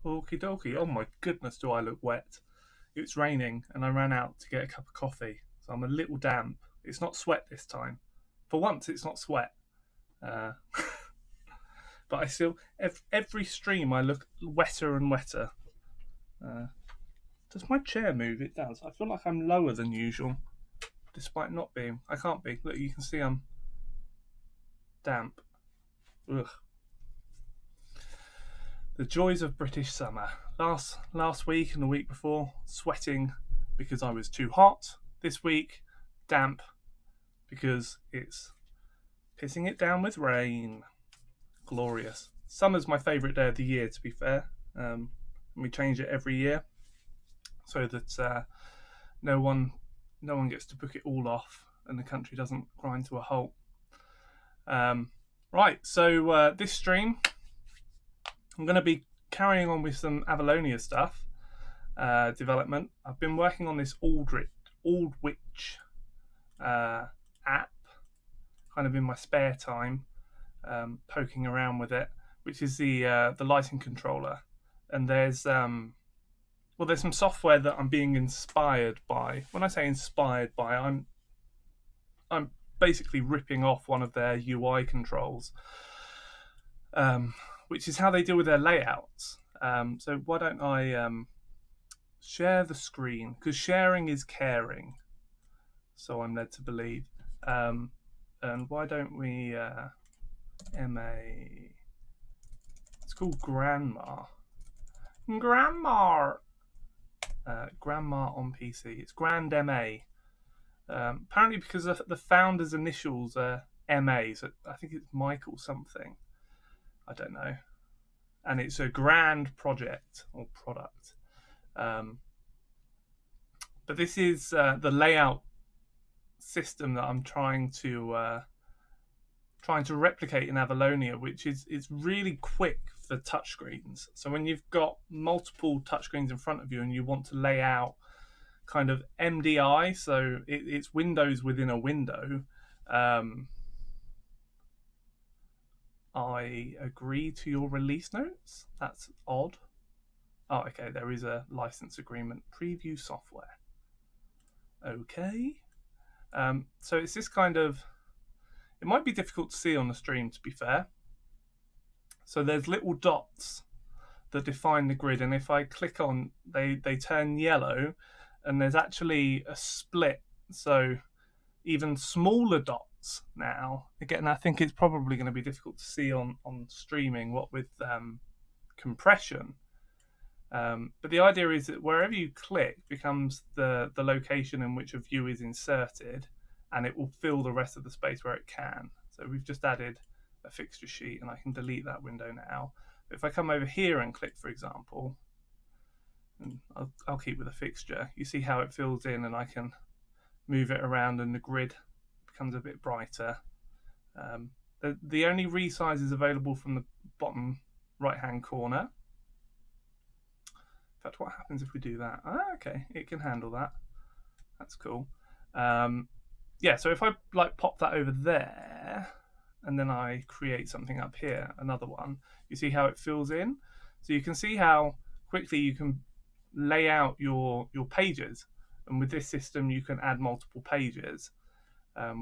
Okie dokie. Oh my goodness, do I look wet. It's raining and I ran out to get a cup of coffee, so I'm a little damp. It's not sweat this time. For once, it's not sweat. Uh, but I still, every stream I look wetter and wetter. Does my chair move? It does. I feel like I'm lower than usual, despite not being. I can't be. Look, you can see I'm damp. Ugh. The joys of British summer. Last week and the week before, sweating because I was too hot. This week, damp because it's pissing it down with rain. Glorious. Summer's my favourite day of the year, to be fair. We change it every year so that no one gets to book it all off and the country doesn't grind to a halt. Right, so this stream, I'm going to be carrying on with some Avalonia stuff, development. I've been working on this Aldwych app, kind of in my spare time, poking around with it, which is the lighting controller. And there's some software that I'm being inspired by. When I say inspired by, I'm basically ripping off one of their UI controls, which is how they deal with their layouts. So why don't I share the screen? Because sharing is caring, so I'm led to believe. And why don't we MA? It's called Grandma. Grandma on PC. It's Grand MA. Apparently because the founder's initials are MA, so I think it's Michael something. I don't know. And it's a grand project or product. But this is the layout system that I'm trying to replicate in Avalonia, which is really quick for touchscreens. So when you've got multiple touchscreens in front of you and you want to lay out kind of MDI, so it's windows within a window, I agree to your release notes. That's odd. Oh, okay, there is a license agreement. Preview software. Okay. So it's this kind of... It might be difficult to see on the stream, to be fair. So there's little dots that define the grid, and if I click on, they turn yellow, and there's actually a split. So even smaller dots now. Again, I think it's probably going to be difficult to see on streaming, what with compression. But the idea is that wherever you click becomes the location in which a view is inserted, and it will fill the rest of the space where it can. So we've just added a fixture sheet, and I can delete that window now. But if I come over here and click, for example, and I'll keep with a fixture, you see how it fills in, and I can move it around and the grid becomes a bit brighter. The only resize is available from the bottom right-hand corner. In fact, what happens if we do that? Okay, it can handle that. That's cool. Yeah, so if I pop that over there, and then I create something up here, another one, you see how it fills in? So you can see how quickly you can lay out your pages. And with this system, you can add multiple pages,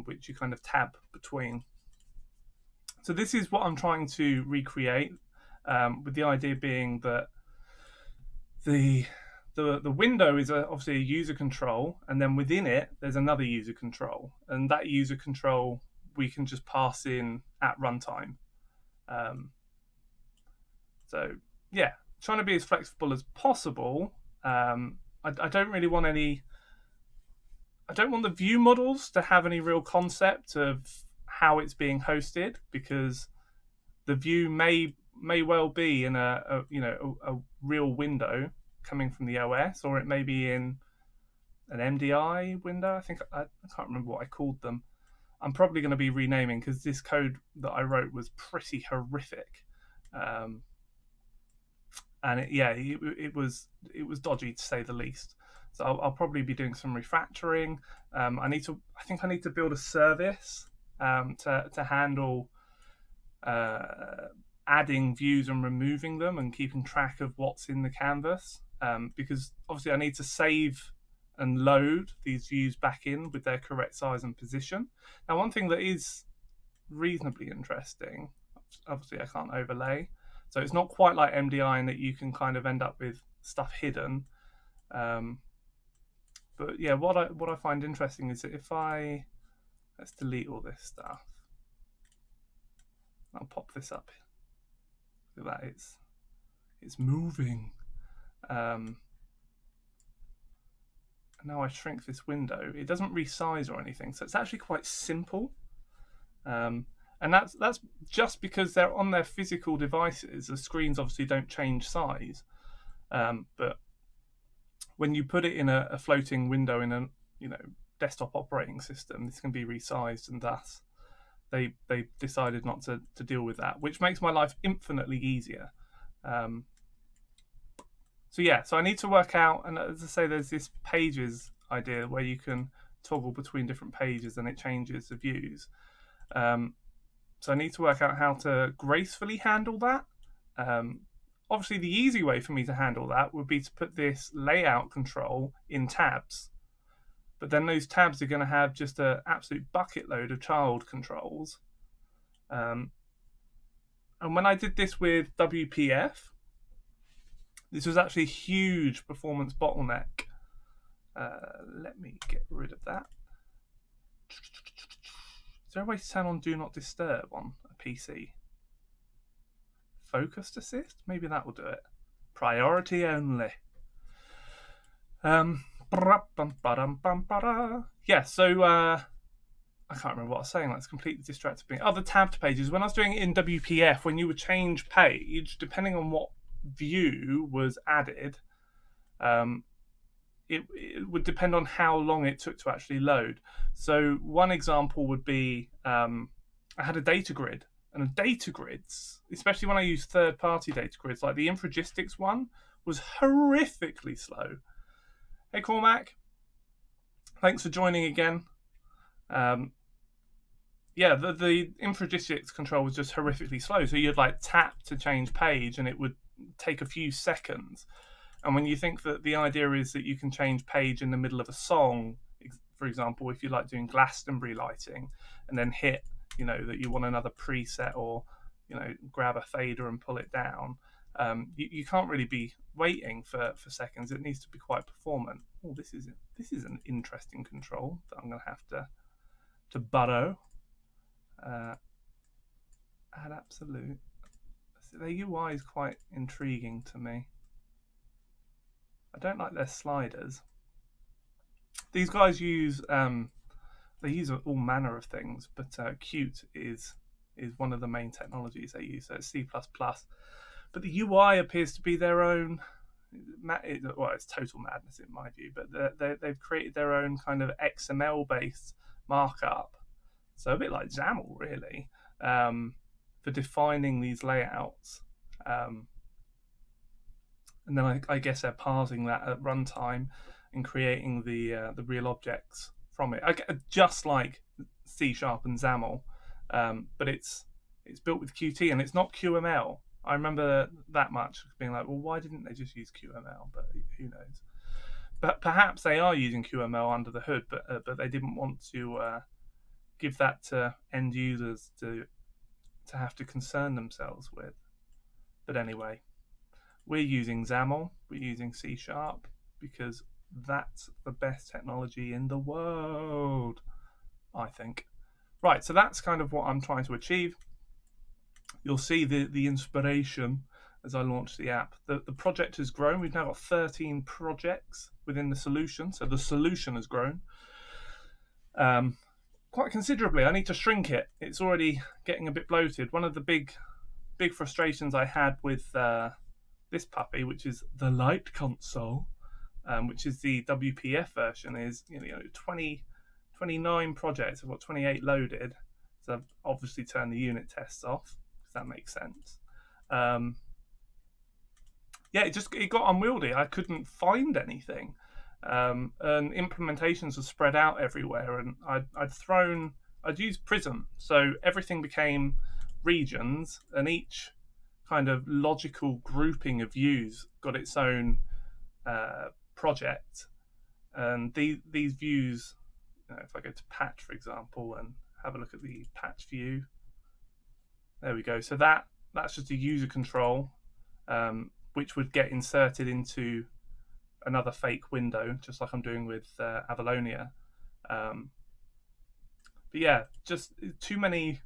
which you kind of tab between. So this is what I'm trying to recreate, with the idea being that the window is obviously a user control, and then within it there's another user control, and that user control we can just pass in at runtime. So yeah, trying to be as flexible as possible. I don't really want any. I don't want the view models to have any real concept of how it's being hosted, because the view may well be in a real window coming from the OS, or it may be in an MDI window. I think I can't remember what I called them. I'm probably going to be renaming because this code that I wrote was pretty horrific, and it was dodgy to say the least. So I'll probably be doing some refactoring. I think I need to build a service to handle adding views and removing them and keeping track of what's in the canvas, because obviously I need to save and load these views back in with their correct size and position. Now, one thing that is reasonably interesting, obviously I can't overlay, so it's not quite like MDI in that you can kind of end up with stuff hidden. But yeah, what I find interesting is that if let's delete all this stuff. I'll pop this up. Look at that, it's moving. Now I shrink this window. It doesn't resize or anything, so it's actually quite simple. And that's just because they're on their physical devices. The screens obviously don't change size, but when you put it in a floating window in a desktop operating system, this can be resized, and thus they decided not to deal with that, which makes my life infinitely easier. So yeah, so I need to work out, and as I say, there's this pages idea where you can toggle between different pages and it changes the views. So I need to work out how to gracefully handle that. Obviously, the easy way for me to handle that would be to put this layout control in tabs. But then those tabs are going to have just an absolute bucket load of child controls. And when I did this with WPF, this was actually a huge performance bottleneck. Let me get rid of that. Is there a way to turn on Do Not Disturb on a PC? Focused assist? Maybe that will do it. Priority only. Yeah, so I can't remember what I was saying. That's completely distracted me. The tabbed pages. When I was doing it in WPF, when you would change page, depending on what view was added, it would depend on how long it took to actually load. So one example would be I had a data grid, and data grids, especially when I use third-party data grids, like the Infragistics one, was horrifically slow. Hey Cormac, thanks for joining again. Yeah, the Infragistics control was just horrifically slow. So you'd like tap to change page, and it would take a few seconds. And when you think that the idea is that you can change page in the middle of a song, for example, if you like doing Glastonbury lighting, and then hit, that you want another preset, or, grab a fader and pull it down, you can't really be waiting for seconds. It needs to be quite performant. Oh, this is an interesting control that I'm going to have to borrow. Add absolute. Their UI is quite intriguing to me. I don't like their sliders. These guys use they use all manner of things, but Qt is one of the main technologies they use. So it's C++, but the UI appears to be their own. Well, it's total madness in my view, but they've created their own kind of XML-based markup. So a bit like XAML, really, for defining these layouts. And then I guess they're parsing that at runtime and creating the real objects from it, just like C# and XAML, but it's built with Qt and it's not QML. I remember that much being like, well, why didn't they just use QML? But who knows? But perhaps they are using QML under the hood, but they didn't want to give that to end users to have to concern themselves with. But anyway, we're using XAML, we're using C# because that's the best technology in the world, I think. Right, so that's kind of what I'm trying to achieve. You'll see the inspiration as I launch the app. The project has grown. We've now got 13 projects within the solution, so the solution has grown quite considerably. I need to shrink it. It's already getting a bit bloated. One of the big frustrations I had with this puppy, which is the light console, which is the WPF version, is 29 projects. I've got 28 loaded, so I've obviously turned the unit tests off, if that makes sense. Yeah, it got unwieldy. I couldn't find anything, and implementations were spread out everywhere. And I'd used Prism, so everything became regions, and each kind of logical grouping of views got its own project, and these views, if I go to patch, for example, and have a look at the patch view, there we go. So that's just a user control, which would get inserted into another fake window, just like I'm doing with Avalonia. But yeah, just too many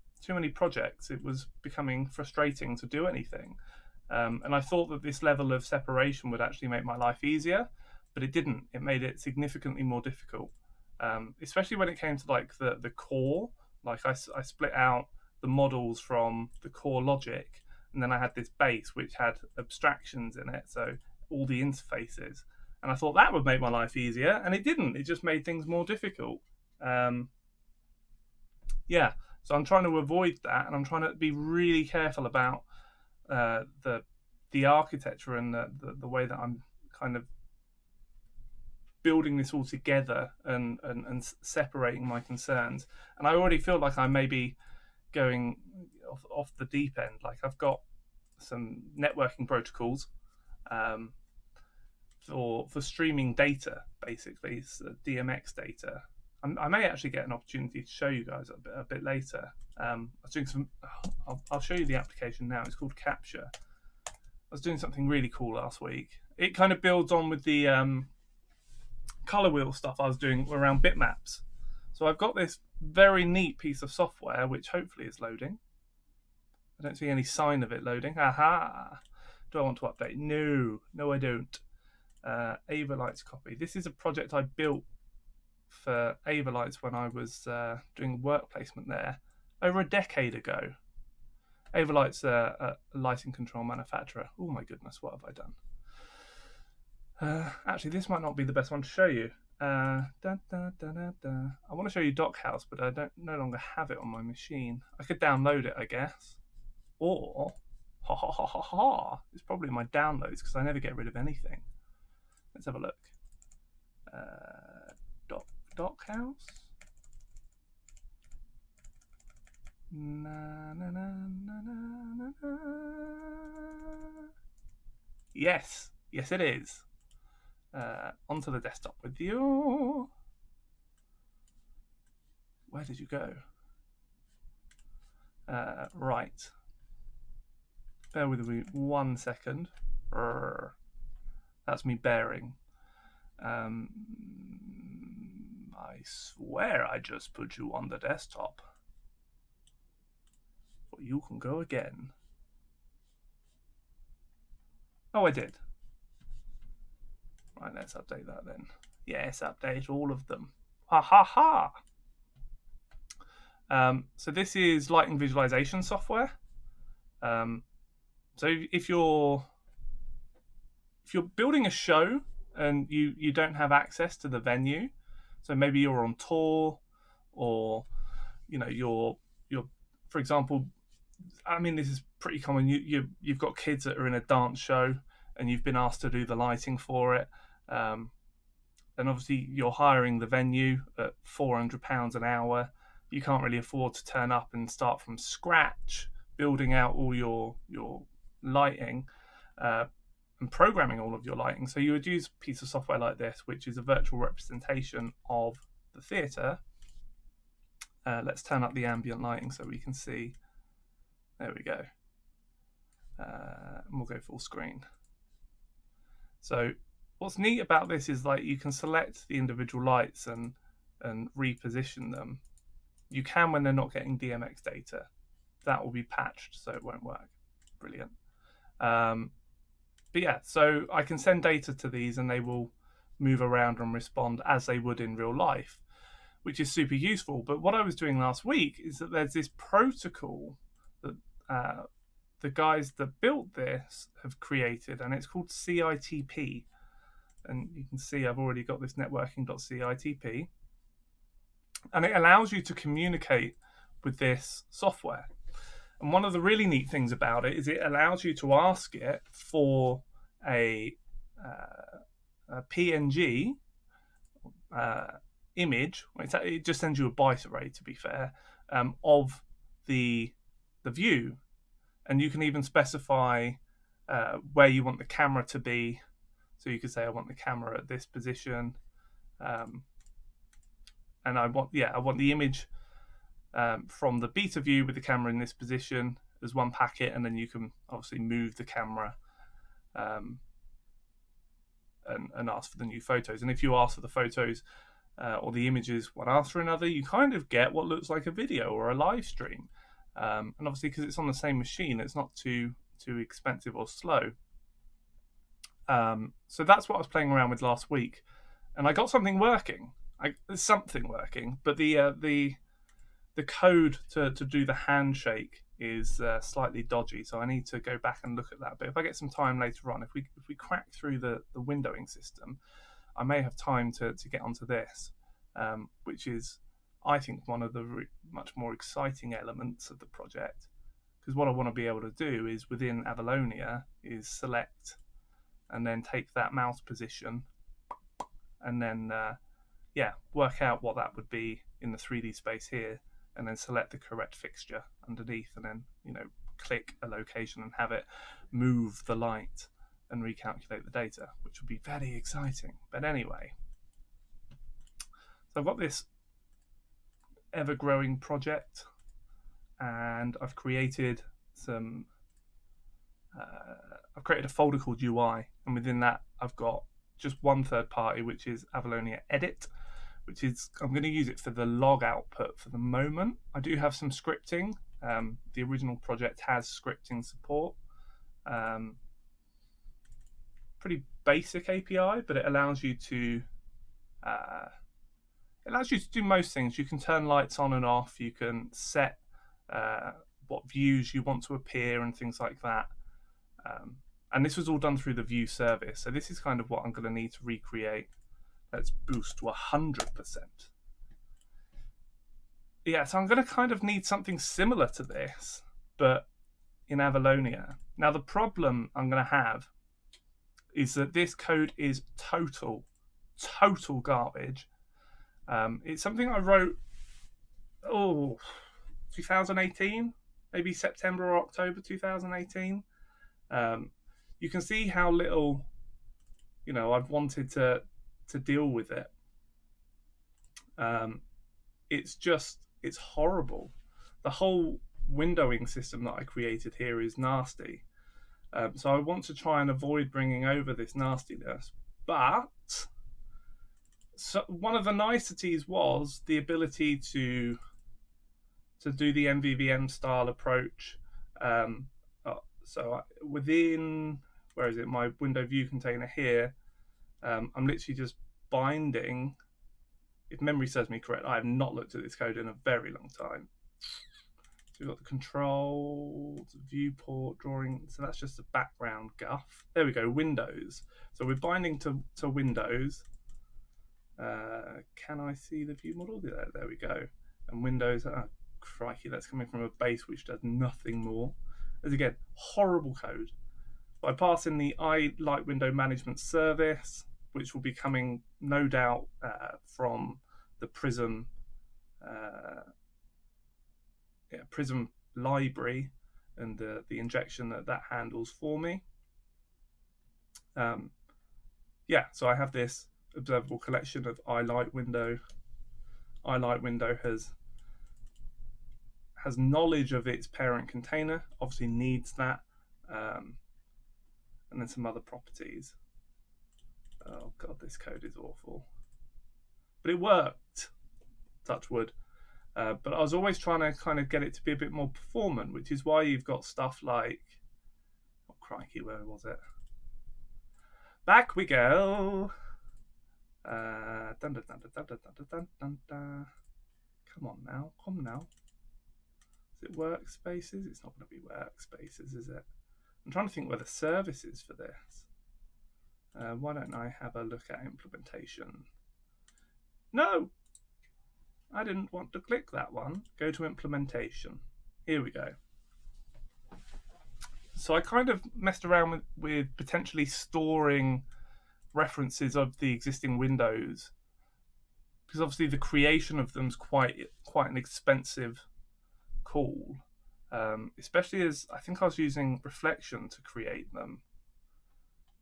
projects. It was becoming frustrating to do anything. And I thought that this level of separation would actually make my life easier, but it didn't. It made it significantly more difficult, especially when it came to like the core. Like I split out the models from the core logic, and then I had this base which had abstractions in it, so all the interfaces. And I thought that would make my life easier, and it didn't. It just made things more difficult. Yeah, so I'm trying to avoid that, and I'm trying to be really careful about the architecture and the way that I'm kind of building this all together and separating my concerns. And I already feel like I may be going off the deep end. Like I've got some networking protocols for streaming data, basically. It's DMX data. I may actually get an opportunity to show you guys a bit later. I was doing some. I'll show you the application now. It's called Capture. I was doing something really cool last week. It kind of builds on with the color wheel stuff I was doing around bitmaps. So I've got this very neat piece of software which hopefully is loading. I don't see any sign of it loading. Aha! Do I want to update? No, I don't. Avalites copy. This is a project I built for Avalites when I was doing work placement there over a decade ago. Avalites a lighting control manufacturer. Oh my goodness, what have I done? Actually, this might not be the best one to show you. I want to show you Dockhouse, but I no longer have it on my machine. I could download it, I guess. Or, it's probably my downloads because I never get rid of anything. Let's have a look. Dockhouse. Yes, it is. Onto the desktop with you. Where did you go? Right. Bear with me 1 second. That's me bearing. I swear I just put you on the desktop. But you can go again. Oh, I did. Right, let's update that then. Yes, update all of them. Ha ha ha! So this is lighting visualization software. So if you're building a show and you don't have access to the venue, so maybe you're on tour, or you're for example, I mean, this is pretty common. You've got kids that are in a dance show and you've been asked to do the lighting for it. And obviously you're hiring the venue at £400 an hour. You can't really afford to turn up and start from scratch building out all your lighting and programming all of your lighting. So you would use a piece of software like this, which is a virtual representation of the theatre. Let's turn up the ambient lighting so we can see. There we go. And we'll go full screen. So what's neat about this is like you can select the individual lights and reposition them. You can when they're not getting DMX data. That will be patched so it won't work. Brilliant. But yeah, so I can send data to these and they will move around and respond as they would in real life, which is super useful. But what I was doing last week is that there's this protocol that the guys that built this have created, and it's called CITP. And you can see I've already got this networking.citp. And it allows you to communicate with this software. And one of the really neat things about it is it allows you to ask it for a PNG image. It just sends you a byte array, to be fair, of the view. And you can even specify where you want the camera to be. So you could say, I want the camera at this position. And I want the image from the beta view with the camera in this position as one packet, and then you can obviously move the camera and ask for the new photos. And if you ask for the photos or the images one after another, you kind of get what looks like a video or a live stream. And obviously, because it's on the same machine, it's not too expensive or slow. So that's what I was playing around with last week, and I got something working. But the code to do the handshake is slightly dodgy, so I need to go back and look at that. But if I get some time later on, if we crack through the windowing system, I may have time to get onto this, which is, I think, one of the much more exciting elements of the project. Because what I want to be able to do is within Avalonia is select and then take that mouse position and then work out what that would be in the 3D space here, and then select the correct fixture underneath, and then click a location and have it move the light and recalculate the data, which would be very exciting. But anyway, so I've got this ever-growing project, and I've created I've created a folder called UI, and within that I've got just one third party, which is Avalonia Edit, which is, I'm going to use it for the log output for the moment. I do have some scripting. The original project has scripting support. Pretty basic API, but it allows you to do most things. You can turn lights on and off. You can set what views you want to appear and things like that. And this was all done through the view service. So this is kind of what I'm going to need to recreate. Let's boost to 100%. Yeah, so I'm going to kind of need something similar to this, but in Avalonia. Now, the problem I'm going to have is that this code is total garbage. It's something I wrote, 2018, maybe September or October 2018. You can see how little, I've wanted to deal with it. It's horrible. The whole windowing system that I created here is nasty. So I want to try and avoid bringing over this nastiness. But one of the niceties was the ability to do the MVVM style approach. So within, where is it, my window view container here, I'm literally just binding, if memory serves me correct, I have not looked at this code in a very long time. So we've got the controls, viewport, drawing, so that's just a background guff. There we go, Windows. So we're binding to Windows. Can I see the view model? There we go. And Windows, oh crikey, that's coming from a base which does nothing more. As again, horrible code. By passing the iLight window management service, which will be coming, no doubt, from the Prism Prism library and the injection that handles for me. So I have this observable collection of iLight window. iLight window has knowledge of its parent container, obviously needs that, and then some other properties. Oh god, this code is awful. But it worked, touch wood. But I was always trying to kind of get it to be a bit more performant, which is why you've got stuff like, oh crikey, where was it? Back we go. Come on now, come now. Is it workspaces? It's not going to be workspaces, is it? I'm trying to think where the service is for this. Why don't I have a look at implementation? No! I didn't want to click that one. Go to implementation. Here we go. So I kind of messed around with potentially storing references of the existing windows, because obviously the creation of them is quite an expensive call. especially as I think I was using reflection to create them.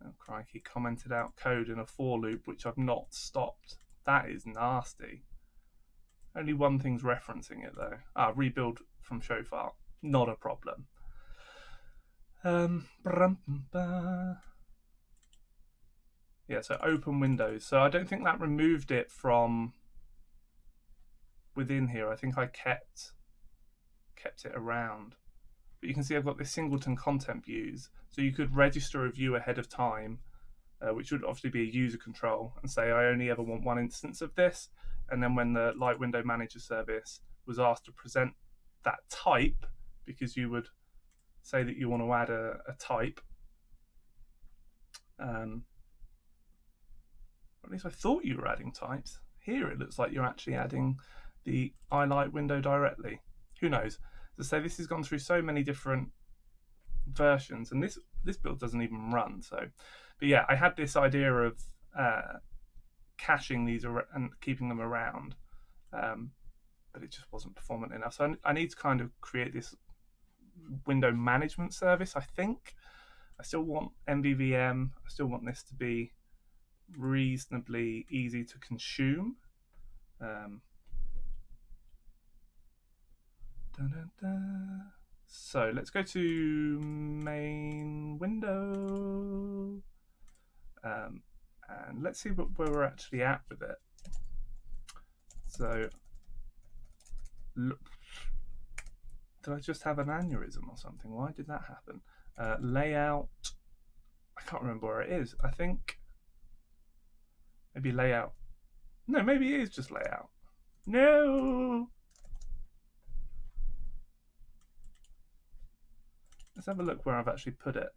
Oh, crikey, commented out code in a for loop, which I've not stopped. That is nasty. Only one thing's referencing it though. Rebuild from show file. Not a problem. Yeah, so open Windows. So I don't think that removed it from within here. I think I kept it around. But you can see I've got this singleton content views. So you could register a view ahead of time, which would obviously be a user control, and say I only ever want one instance of this. And then when the Light Window Manager service was asked to present that type, because you would say that you want to add a type, or at least I thought you were adding types. Here it looks like you're actually adding the iLight window directly. Who knows? As I say, this has gone through so many different versions, and this build doesn't even run. So, but yeah, I had this idea of caching these and keeping them around, but it just wasn't performant enough. So I need to kind of create this window management service. I think I still want MVVM. I still want this to be reasonably easy to consume. So let's go to main window, and let's see where we're actually at with it. So look, did I just have an aneurysm or something? Why did that happen? Layout, I can't remember where it is. I think maybe layout. No, maybe it is just layout. No. Let's have a look where I've actually put it.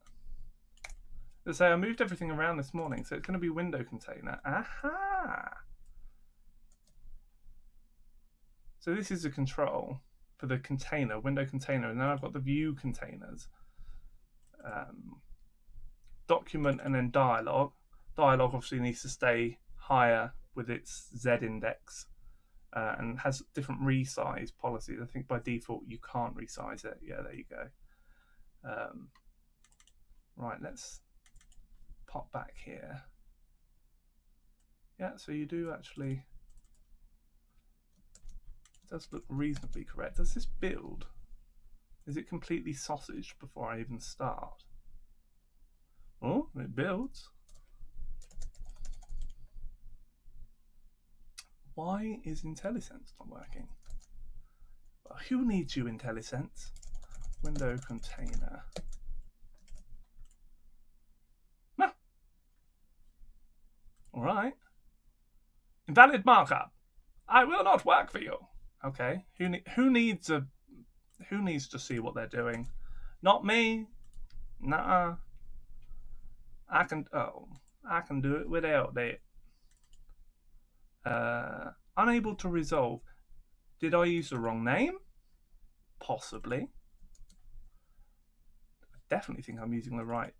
Let's say I moved everything around this morning, so it's going to be window container. Aha! So this is a control for the container, window container, and then I've got the view containers. Document and then dialog. Dialog obviously needs to stay higher with its Z index, and has different resize policies. I think by default you can't resize it. Yeah, there you go. Right, let's pop back here. Yeah, so you do actually, it does look reasonably correct. Does this build? Is it completely sausaged before I even start? Oh, it builds. Why is IntelliSense not working? Well, who needs you, IntelliSense? Window container. No. All right. Invalid markup. I will not work for you. Okay. Who needs to see what they're doing? Not me. Nuh-uh. I can do it without it. Unable to resolve. Did I use the wrong name? Possibly. I definitely think I'm using the right.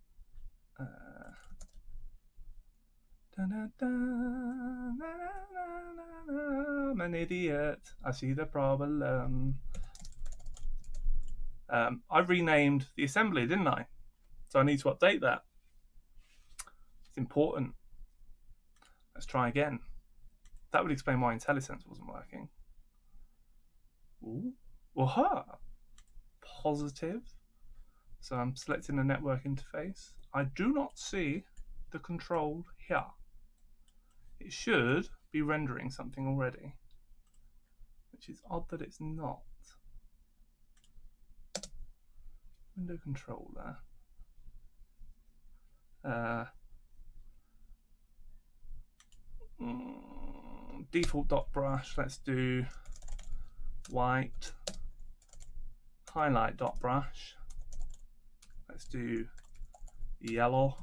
I'm an idiot. I see the problem. I renamed the assembly, didn't I? So I need to update that. It's important. Let's try again. That would explain why IntelliSense wasn't working. Ooh. Aha! Positive. So I'm selecting the network interface. I do not see the control here. It should be rendering something already, which is odd that it's not. Window controller. Default dot brush. Let's do white. Highlight dot brush. Let's do yellow.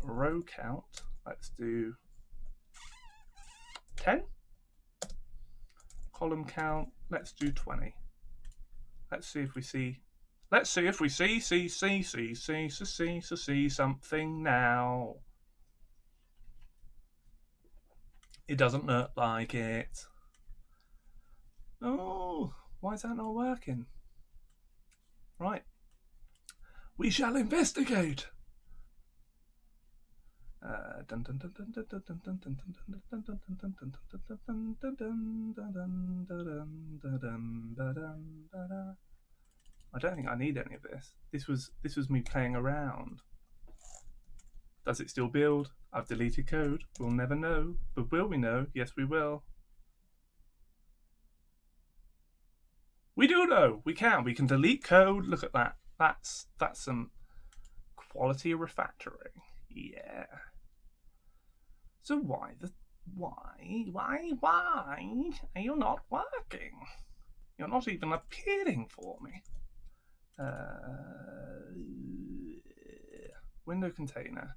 Row count. Let's do 10. Column count. Let's do 20. Let's see if we see. Let's see if we see something now. It doesn't look like it. Oh, why is that not working? Right. We shall investigate. I don't think I need any of this. This was me playing around. Does it still build? I've deleted code. We'll never know. But will we know? Yes, we will. We do know. We can. We can delete code. Look at that. That's some quality refactoring. Yeah. So why are you not working? You're not even appearing for me. Window container.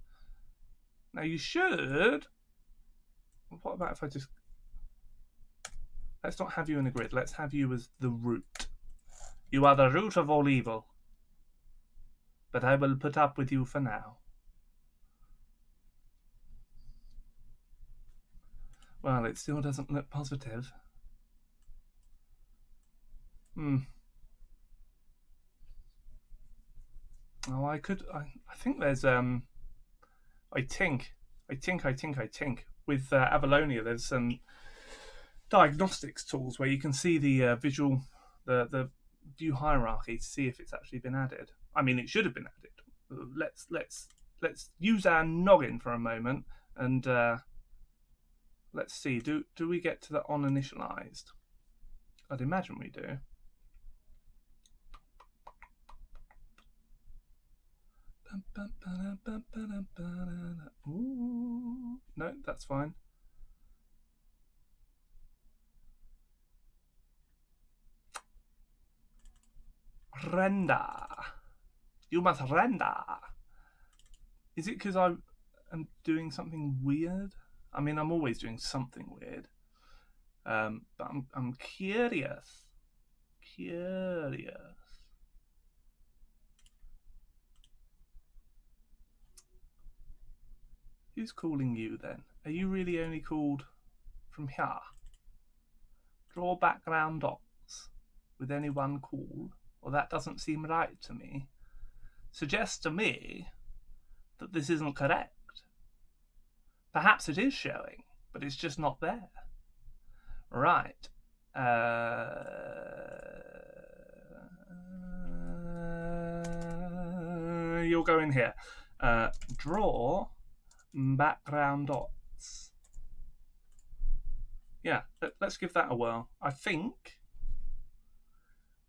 Now you should. What about if I just? Let's not have you in a grid. Let's have you as the root. You are the root of all evil. But I will put up with you for now. Well, it still doesn't look positive. Oh, I think there's I think with Avalonia there's some diagnostics tools where you can see the visual, the view hierarchy to see if it's actually been added. I mean, it should have been added. Let's use our noggin for a moment and let's see. Do we get to the on initialized? I'd imagine we do. Ooh, no, that's fine. Render. You must render. Is it because I am doing something weird? I mean, I'm always doing something weird. But I'm curious. Who's calling you then? Are you really only called from here? Draw background dots with any one call? Well, that doesn't seem right to me. Suggests to me that this isn't correct. Perhaps it is showing, but it's just not there. Right. You'll go in here. Draw background dots. Yeah, let's give that a whirl. I think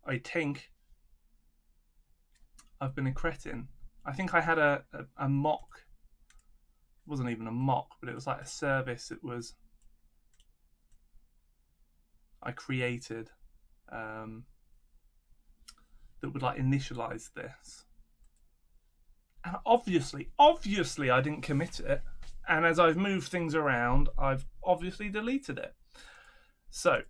I've been a cretin. I think I had a mock. It wasn't even a mock, but it was like a service. It was I created that would like initialize this. And obviously I didn't commit it. And as I've moved things around, I've obviously deleted it. So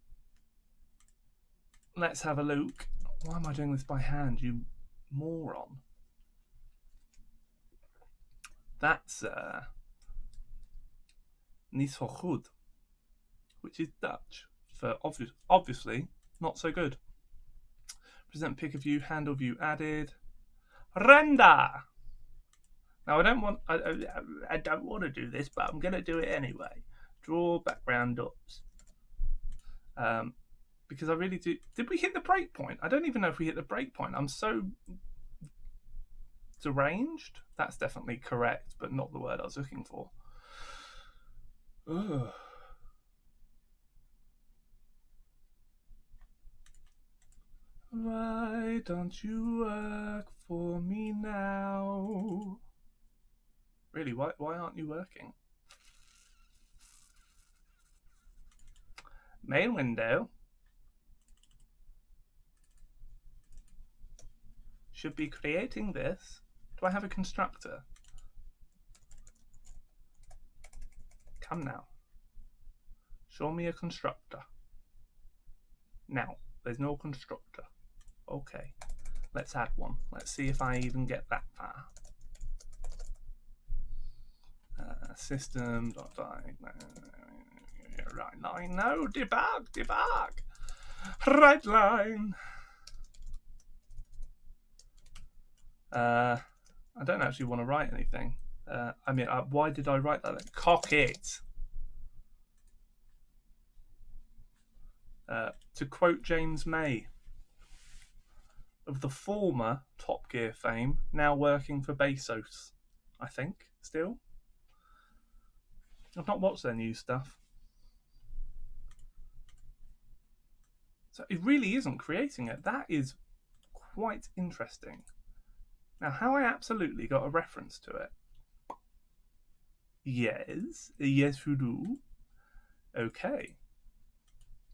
let's have a look. Why am I doing this by hand, you moron? That's niet zo goed, which is Dutch for obviously not so good. Present pick of view, handle view added. Render. Now I don't want to do this, but I'm going to do it anyway. Draw background dots. Because I really do. Did we hit the break point? I don't even know if we hit the break point. I'm so deranged. That's definitely correct, but not the word I was looking for. Ugh. Why don't you work for me now? Really, why aren't you working? Main window. Should be creating this. Do I have a constructor? Come now. Show me a constructor. Now, there's no constructor. Okay, let's add one. Let's see if I even get that far. Right line, no, debug. Right line. I don't actually want to write anything. I mean, why did I write that then? Cock it! To quote James May, of the former Top Gear fame, now working for Bezos, I think, still. I've not watched their new stuff. So it really isn't creating it. That is quite interesting. Now, how I absolutely got a reference to it. Yes, yes you do. Okay.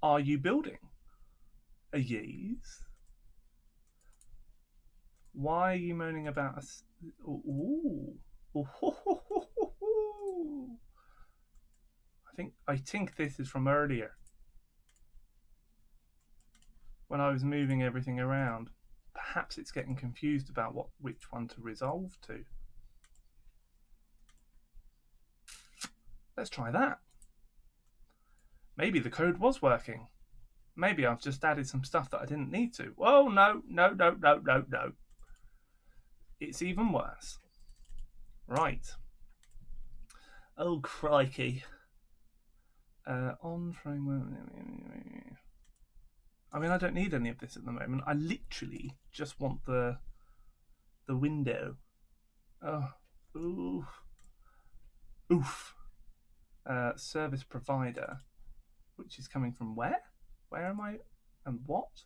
Are you building? Yes. Why are you moaning about us? Ooh. I think this is from earlier when I was moving everything around. Perhaps it's getting confused about which one to resolve to. Let's try that. Maybe the code was working. Maybe I've just added some stuff that I didn't need to. Oh, no. It's even worse. Right. Oh, crikey. On framework. I mean, I don't need any of this at the moment. I literally just want the window. Oh, oof. Oof. Service provider, which is coming from where? Where am I? And what?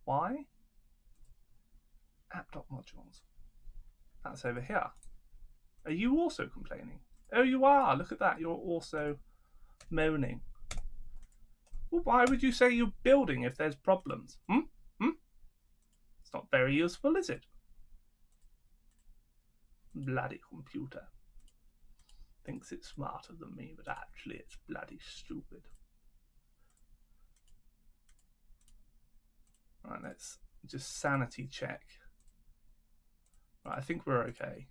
Why? App.modules. That's over here. Are you also complaining? Oh, you are. Look at that. You're also moaning. Well, why would you say you're building if there's problems? It's not very useful, is it? Bloody computer. Thinks it's smarter than me, but actually it's bloody stupid. Right, let's just sanity check. Right, I think we're okay.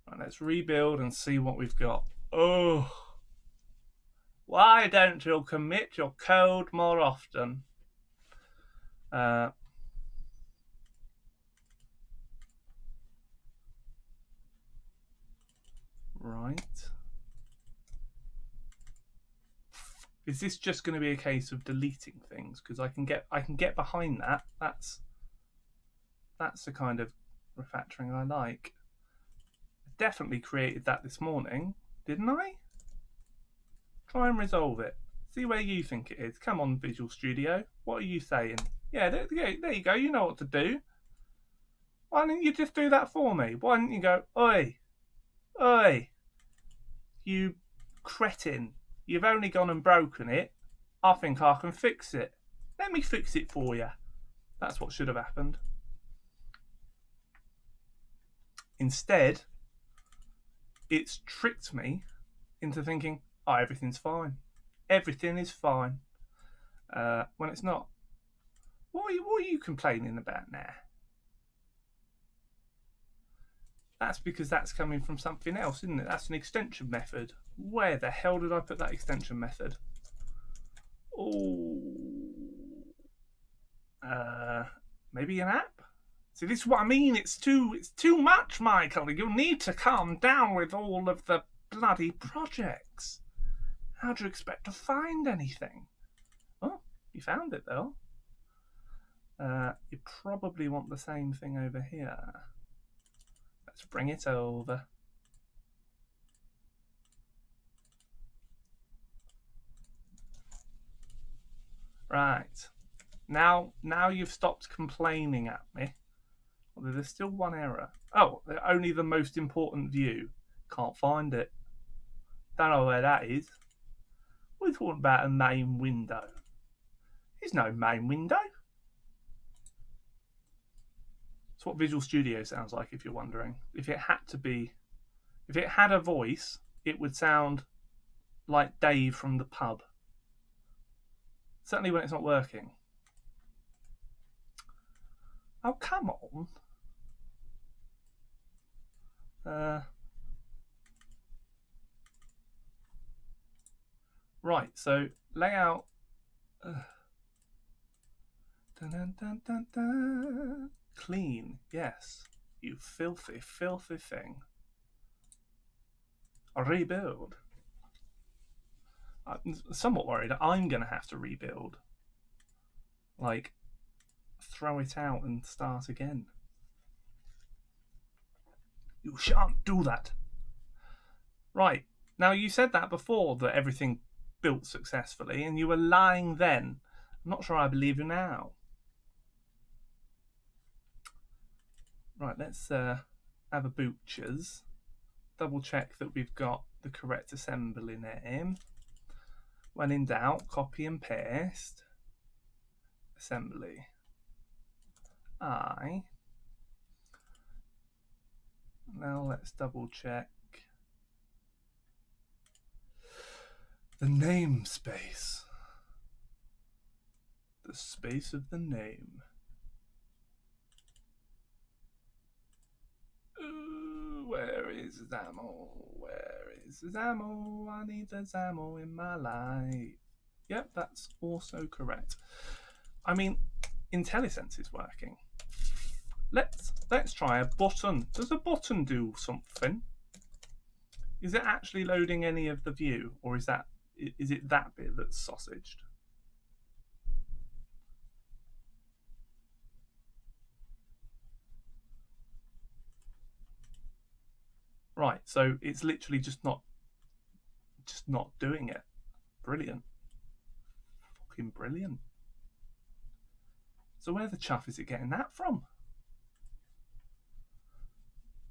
Right, let's rebuild and see what we've got. Oh, why don't you commit your code more often? Right. Is this just going to be a case of deleting things? Because I can get behind that. That's the kind of refactoring I like. I definitely created that this morning, didn't I? Try and resolve it. See where you think it is. Come on, Visual Studio. What are you saying? Yeah, there you go. You know what to do. Why didn't you just do that for me? Why didn't you go, oi, oi, you cretin. You've only gone and broken it. I think I can fix it. Let me fix it for you. That's what should have happened. Instead, it's tricked me into thinking, oh, everything's fine. Everything is fine. When it's not. What are you complaining about now? That's because that's coming from something else, isn't it? That's an extension method. Where the hell did I put that extension method? Oh, maybe an app? See, this is what I mean. It's too much, Michael. You need to calm down with all of the bloody projects. How do you expect to find anything? Oh, you found it though. You probably want the same thing over here. Let's bring it over. Right. Now you've stopped complaining at me. Although there's still one error. Oh, only the most important view. Can't find it. Don't know where that is. We're talking about a main window. There's no main window. It's what Visual Studio sounds like, if you're wondering. If it had a voice, it would sound like Dave from the pub. Certainly when it's not working. Oh, come on. Right, so layout. Dun, dun, dun, dun, dun. Clean, yes. You filthy, filthy thing. Rebuild. I'm somewhat worried I'm going to have to rebuild. Like, throw it out and start again. You shan't do that. Right. Now, you said that before, that everything built successfully, and you were lying then. I'm not sure I believe you now. Right, let's have a butcher's. Double check that we've got the correct assembly name. When in doubt, copy and paste. Assembly. Now let's double check the namespace. The space of the name. Where is Zamo? Where is Zamo? I need the Zamo in my life. Yep, that's also correct. I mean, IntelliSense is working. Let's try a button. Does a button do something? Is it actually loading any of the view, or is it that bit that's sausaged? Right, so it's literally just not doing it. Brilliant. Fucking brilliant. So where the chuff is it getting that from?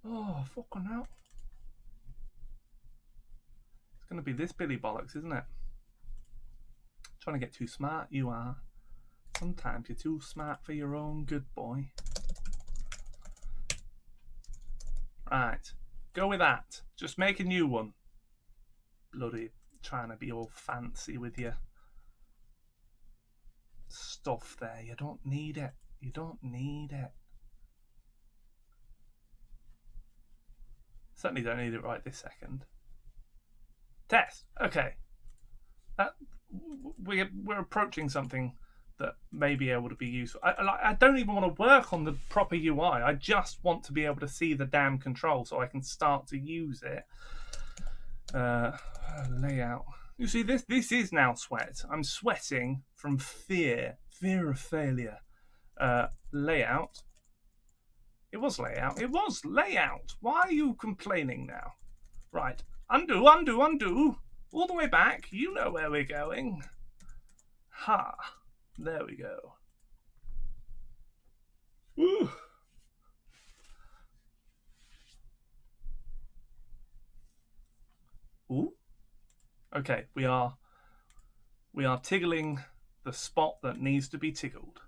Oh, fucking hell. It's going to be this Billy Bollocks, isn't it? Trying to get too smart, you are. Sometimes you're too smart for your own good, boy. Right, go with that. Just make a new one. Bloody trying to be all fancy with your stuff there. You don't need it. You don't need it. Certainly don't need it right this second. Test. Okay. We're approaching something that may be able to be useful. I don't even want to work on the proper UI. I just want to be able to see the damn control so I can start to use it. Layout. You see, this is now sweat. I'm sweating from fear of failure. Layout. It was layout. It was layout. Why are you complaining now? Right. Undo, undo, undo. All the way back. You know where we're going. Ha. There we go. Woo. Ooh. Okay, we are tickling the spot that needs to be tickled.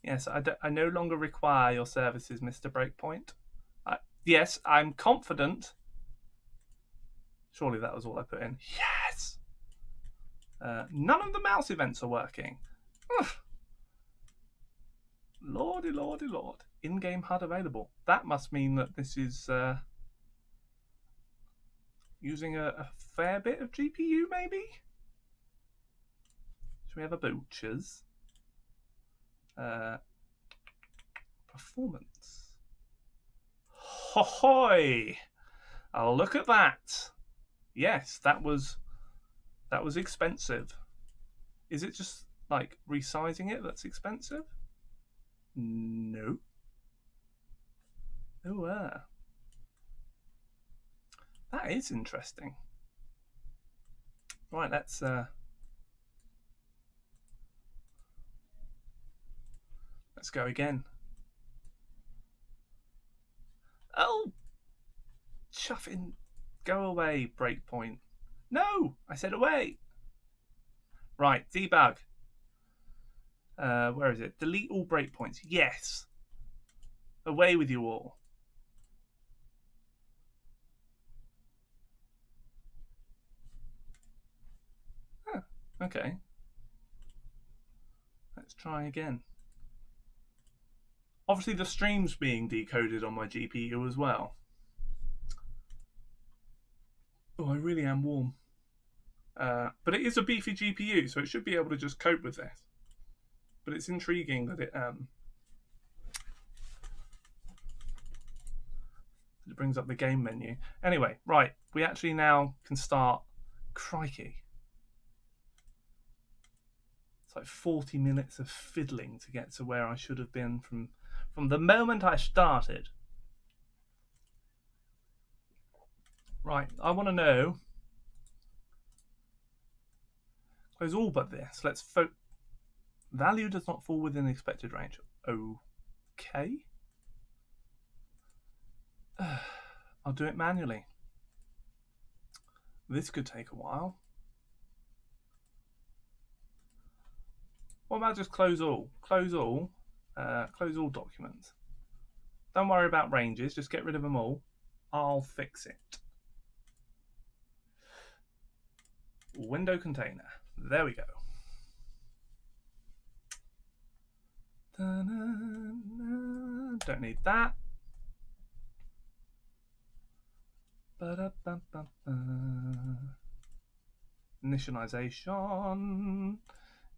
Yes, I no longer require your services, Mr. Breakpoint. Yes, I'm confident. Surely that was all I put in. Yes! None of the mouse events are working. Ugh. Lordy, lordy, lord. In-game HUD available. That must mean that this is using a fair bit of GPU, maybe? Should we have a butcher's? Performance. Ho-hoy! Look at that. Yes, that was expensive. Is it just like resizing it that's expensive? No. Oh, that is interesting. Right, let's go again. Oh, chuffing. Go away, breakpoint. No, I said away. Right, debug. Where is it? Delete all breakpoints. Yes. Away with you all. Huh, okay. Let's try again. Obviously, the stream's being decoded on my GPU as well. Oh, I really am warm. But it is a beefy GPU, so it should be able to just cope with this. But it's intriguing that it brings up the game menu. Anyway, right, we actually now can start. Crikey. It's like 40 minutes of fiddling to get to where I should have been from the moment I started. Right, I want to know. Close all but this. Let's value does not fall within the expected range. Okay. I'll do it manually. This could take a while. What about just close all? Close all documents. Don't worry about ranges, just get rid of them all. I'll fix it. Window container. There we go. Don't need that. Initialization.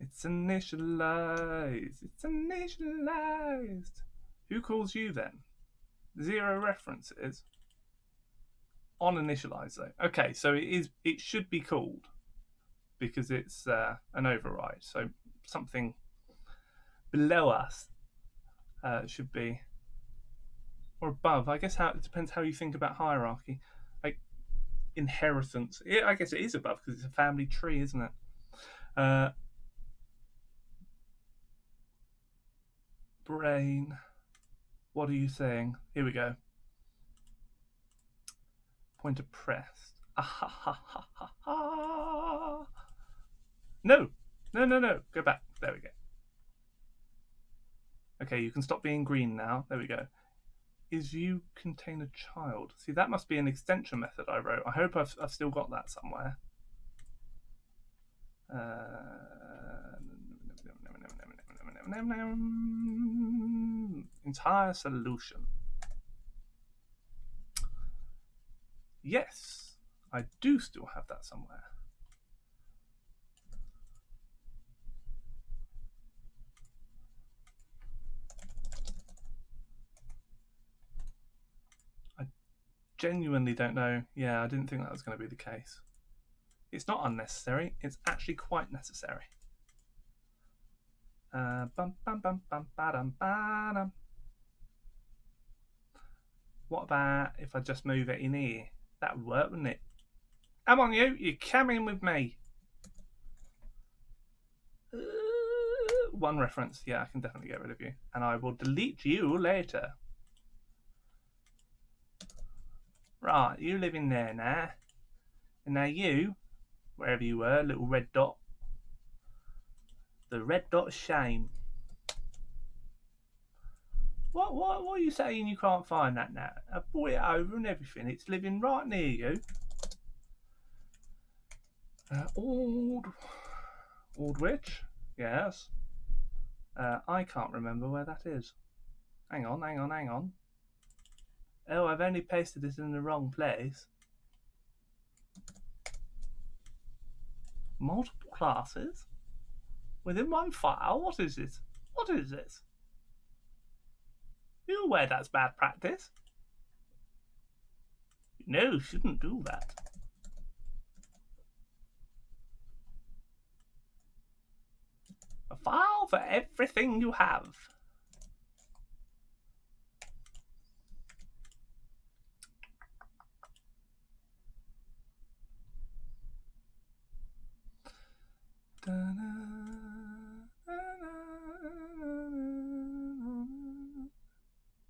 It's initialized. It's initialized. Who calls you then? 0 references. On initialize though. Okay, so it should be called because it's an override. So something below us should be, or above. I guess it depends how you think about hierarchy. Like inheritance. I guess it is above because it's a family tree, isn't it? Brain. What are you saying? Here we go. Pointer pressed. No. Go back. There we go. Okay, you can stop being green now. There we go. Is view contain a child? See, that must be an extension method I wrote. I hope I've still got that somewhere. Entire solution. Yes, I do still have that somewhere. I genuinely don't know. Yeah, I didn't think that was going to be the case. It's not unnecessary. It's actually quite necessary. What about if I just move it in here? That would work, wouldn't it? Come on, you're coming with me. 1 reference. Yeah, I can definitely get rid of you. And I will delete you later. Right, you live in there now. And now you, wherever you were, little red dot. The red dot of shame. What are you saying you can't find that now? I brought it over and everything. It's living right near you. Old witch? Yes. I can't remember where that is. Hang on. Oh, I've only pasted it in the wrong place. Multiple classes? Within one file? What is it? What is this? You're aware that's bad practice? No, you shouldn't do that. A file for everything you have.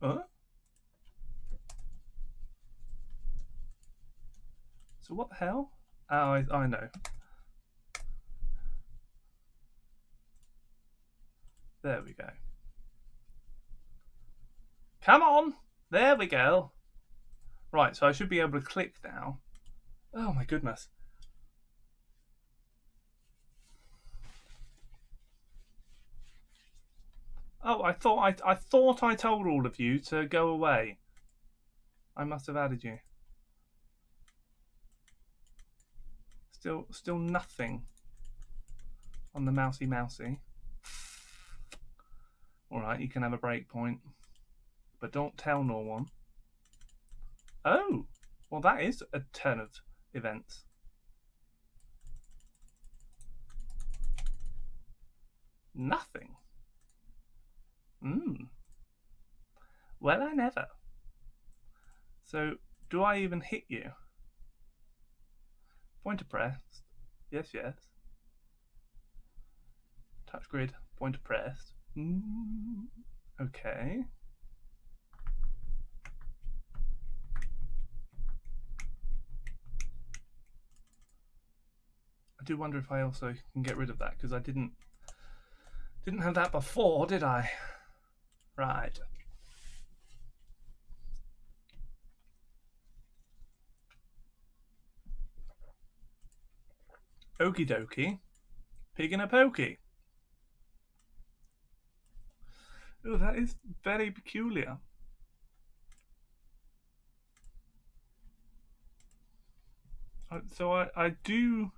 Huh? So what the hell? Oh, I know. There we go. Come on! There we go. Right, so I should be able to click now. Oh my goodness. Oh, I thought I told all of you to go away. I must have added you. Still nothing on the mousey. Alright, you can have a breakpoint. But don't tell no one. Oh! Well, that is a turn of events. Nothing. Well, I never. So, do I even hit you? Pointer pressed. Yes. Touch grid. Pointer pressed. Okay. I do wonder if I also can get rid of that, because I didn't have that before, did I? Right. Okie dokie. Pig in a pokey. Oh, that is very peculiar. So I do.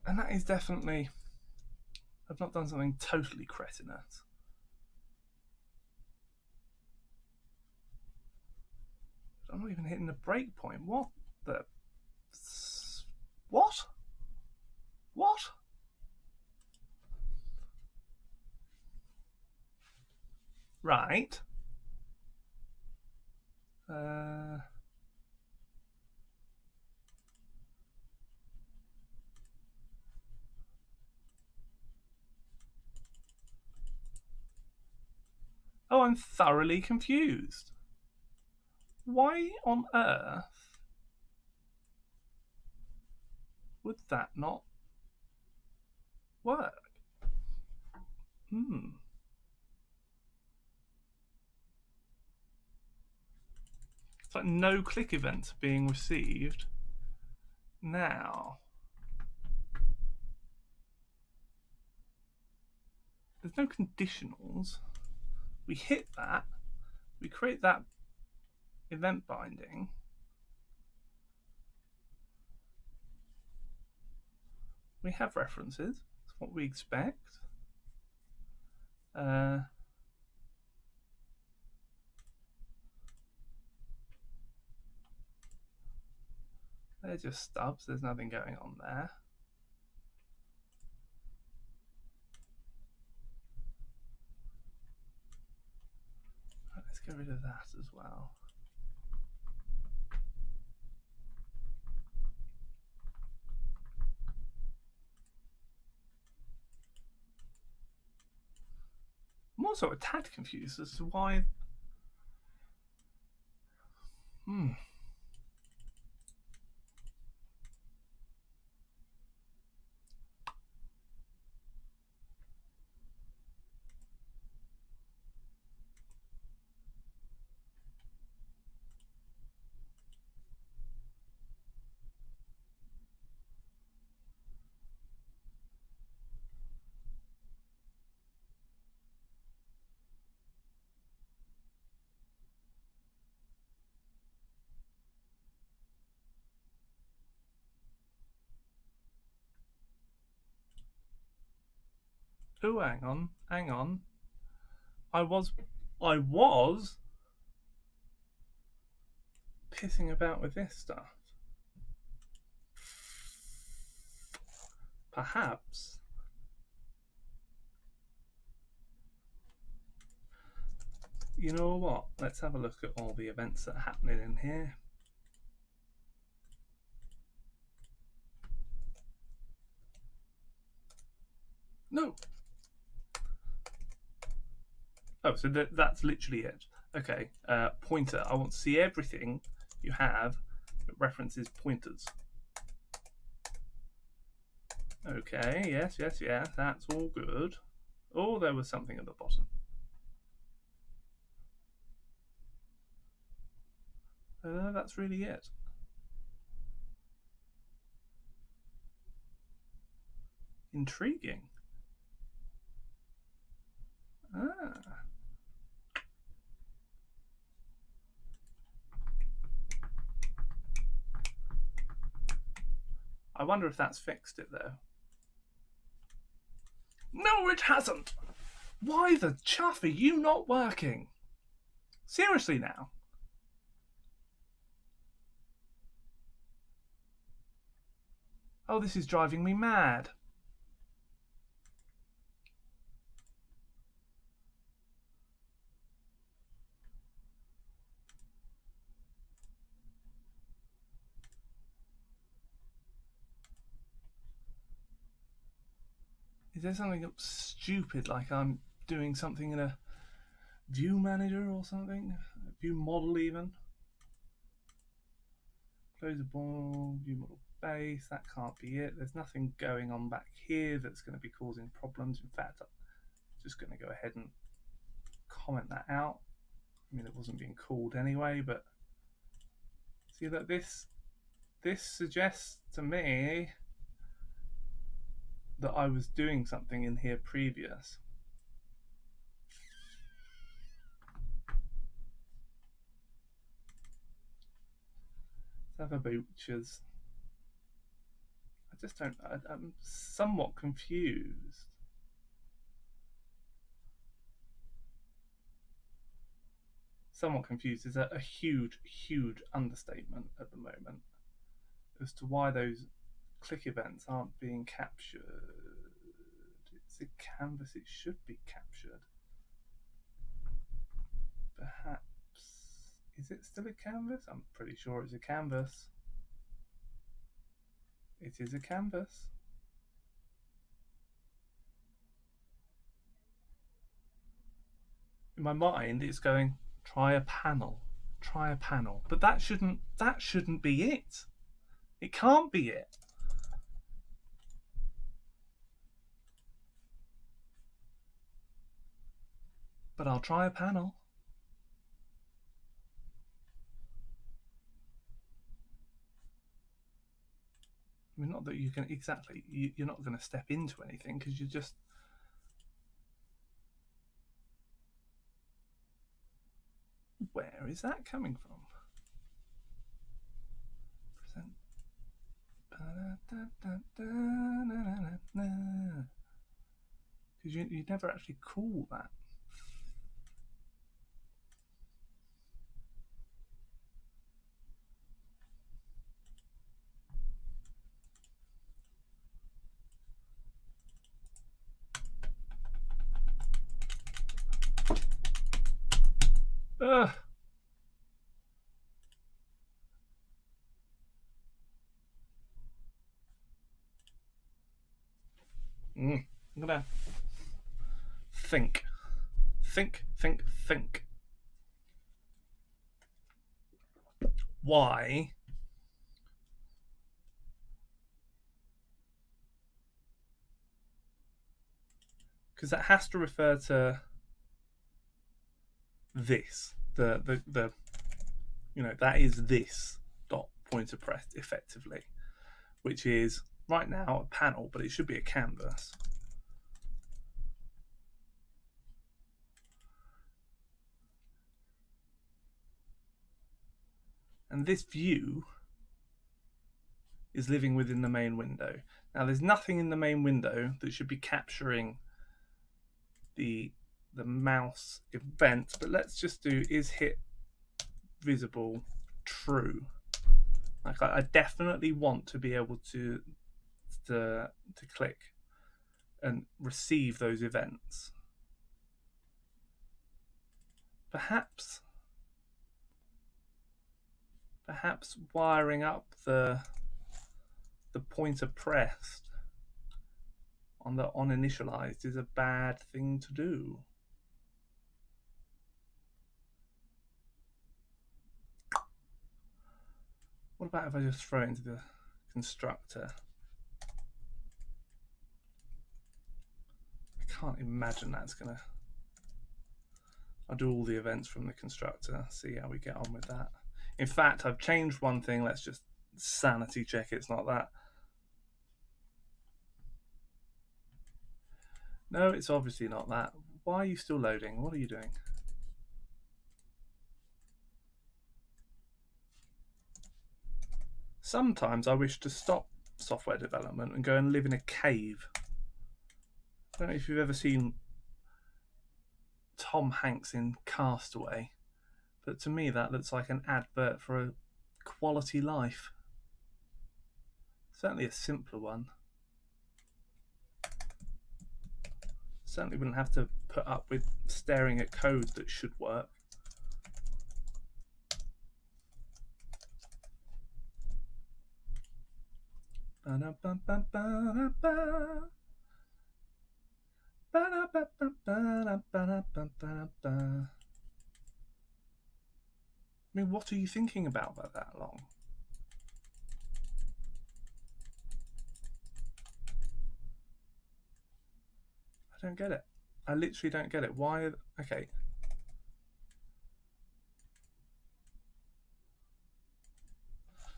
And that is definitely. I've not done something totally cretinous. I'm not even hitting the break point. What the? What? What? Right. Oh, I'm thoroughly confused. Why on earth would that not work? It's like no click events being received now. There's no conditionals. We hit that. We create that event binding. We have references. That's what we expect. They're just stubs. There's nothing going on there. Let's get rid of that as well. I'm also a tad confused as to why. Oh, hang on. I was pissing about with this stuff. Perhaps. You know what? Let's have a look at all the events that are happening in here. No. Oh, so that's literally it. Okay, pointer. I want to see everything you have that references pointers. Okay, yes, that's all good. Oh, there was something at the bottom. That's really it. Intriguing. Ah. I wonder if that's fixed it though. No, it hasn't. Why the chuff are you not working? Seriously now. Oh, this is driving me mad. Is there something stupid, like I'm doing something in a view manager or something? A view model even? Close the ball, view model base, that can't be it. There's nothing going on back here that's going to be causing problems. In fact, I'm just going to go ahead and comment that out. I mean, it wasn't being called anyway, but see that this suggests to me that I was doing something in here previous. Let's have a butchers. I just don't, I'm somewhat confused. Somewhat confused is a huge, huge understatement at the moment as to why those click events aren't being captured. It's a canvas, it should be captured. Perhaps, is it still a canvas? I'm pretty sure it's a canvas. It is a canvas. In my mind, it's going, try a panel, but that shouldn't be it. It can't be it. But I'll try a panel. I mean, not that you can exactly, you're not going to step into anything because you're just, where is that coming from? Present. Because you never actually call that. Ugh. I'm gonna think. Why? Because that has to refer to this. The you know, that is this dot pointer press effectively, which is right now a panel, but it should be a canvas. And this view is living within the main window. Now there's nothing in the main window that should be capturing the mouse event, but let's just do is hit visible true. Like I definitely want to be able to click and receive those events. Perhaps wiring up the pointer pressed on the on initialized is a bad thing to do. What about if I just throw it into the constructor? I can't imagine that's gonna. I'll do all the events from the constructor, see how we get on with that. In fact, I've changed one thing. Let's just sanity check it's not that. No, it's obviously not that. Why are you still loading? What are you doing? Sometimes I wish to stop software development and go and live in a cave. I don't know if you've ever seen Tom Hanks in Castaway, but to me that looks like an advert for a quality life. Certainly a simpler one. Certainly wouldn't have to put up with staring at code that should work. I mean, what are you thinking about that long? I don't get it. I literally don't get it. Why? Okay.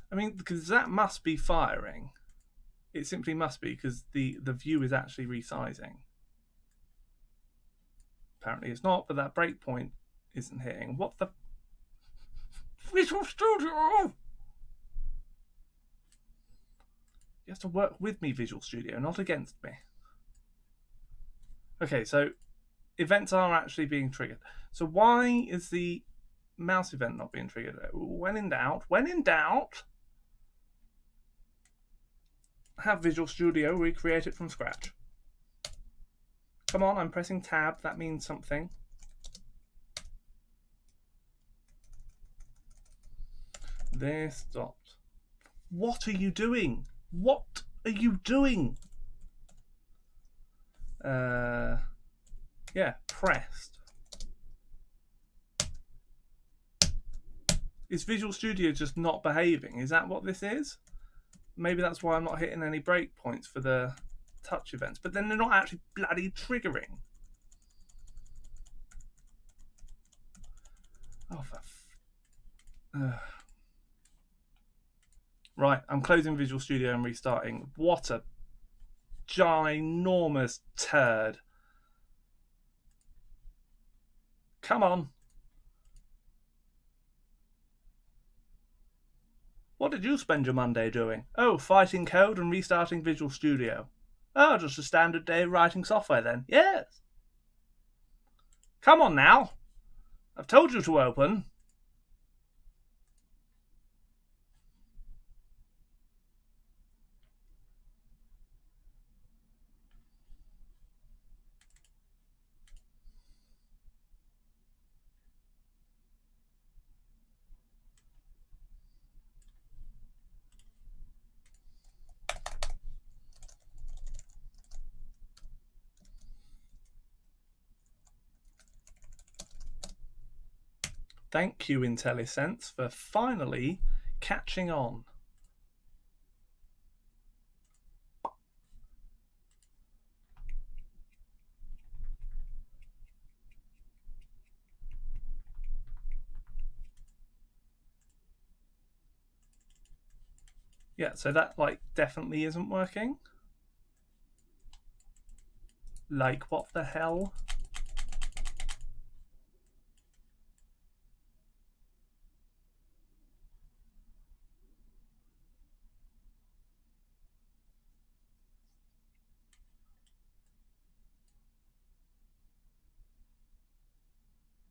I mean, because that must be firing. It simply must be, because the view is actually resizing. Apparently it's not, but that breakpoint isn't hitting. What the? Visual Studio! You have to work with me, Visual Studio, not against me. Okay, so events are actually being triggered. So why is the mouse event not being triggered? When in doubt, have Visual Studio recreate it from scratch. Come on, I'm pressing tab. That means something. There stopped. What are you doing? What are you doing? Yeah, pressed. Is Visual Studio just not behaving? Is that what this is? Maybe that's why I'm not hitting any breakpoints for the touch events, but then they're not actually bloody triggering. Oh, right, I'm closing Visual Studio and restarting. What a ginormous turd. Come on. What did you spend your Monday doing? Oh, fighting code and restarting Visual Studio. Oh, just a standard day of writing software then. Yes. Come on now. I've told you to open. Thank you, IntelliSense, for finally catching on. Yeah, so that like definitely isn't working. Like, what the hell?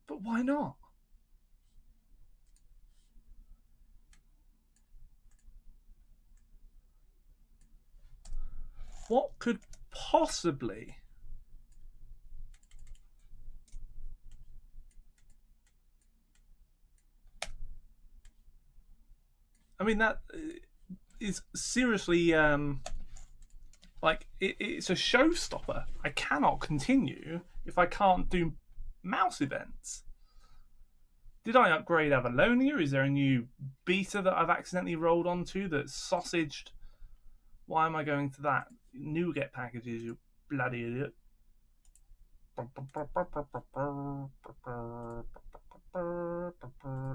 But why not? What could possibly? I mean, that is seriously like it's a showstopper. I cannot continue if I can't do mouse events. Did I upgrade Avalonia? Is there a new beta that I've accidentally rolled onto that's sausaged? Why am I going to that? NuGet packages, you bloody idiot.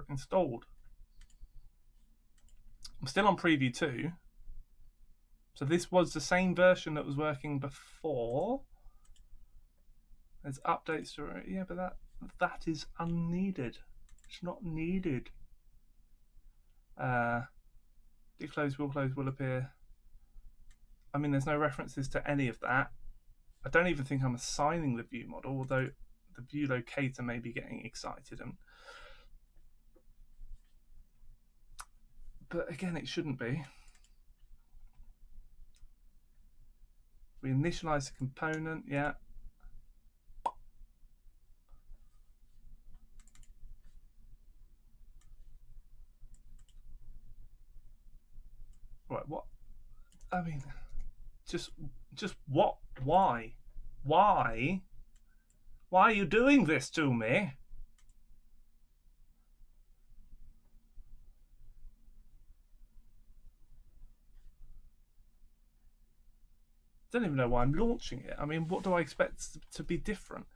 Installed. I'm still on preview 2. So this was the same version that was working before. There's updates to it. Yeah, but that is unneeded. It's not needed. Declose will appear. I mean, there's no references to any of that. I don't even think I'm assigning the view model, although the view locator may be getting excited. But again, it shouldn't be. We initialize the component, yeah. Right, what? I mean, just what? Why? Why? Why are you doing this to me? I don't even know why I'm launching it. I mean, what do I expect to be different?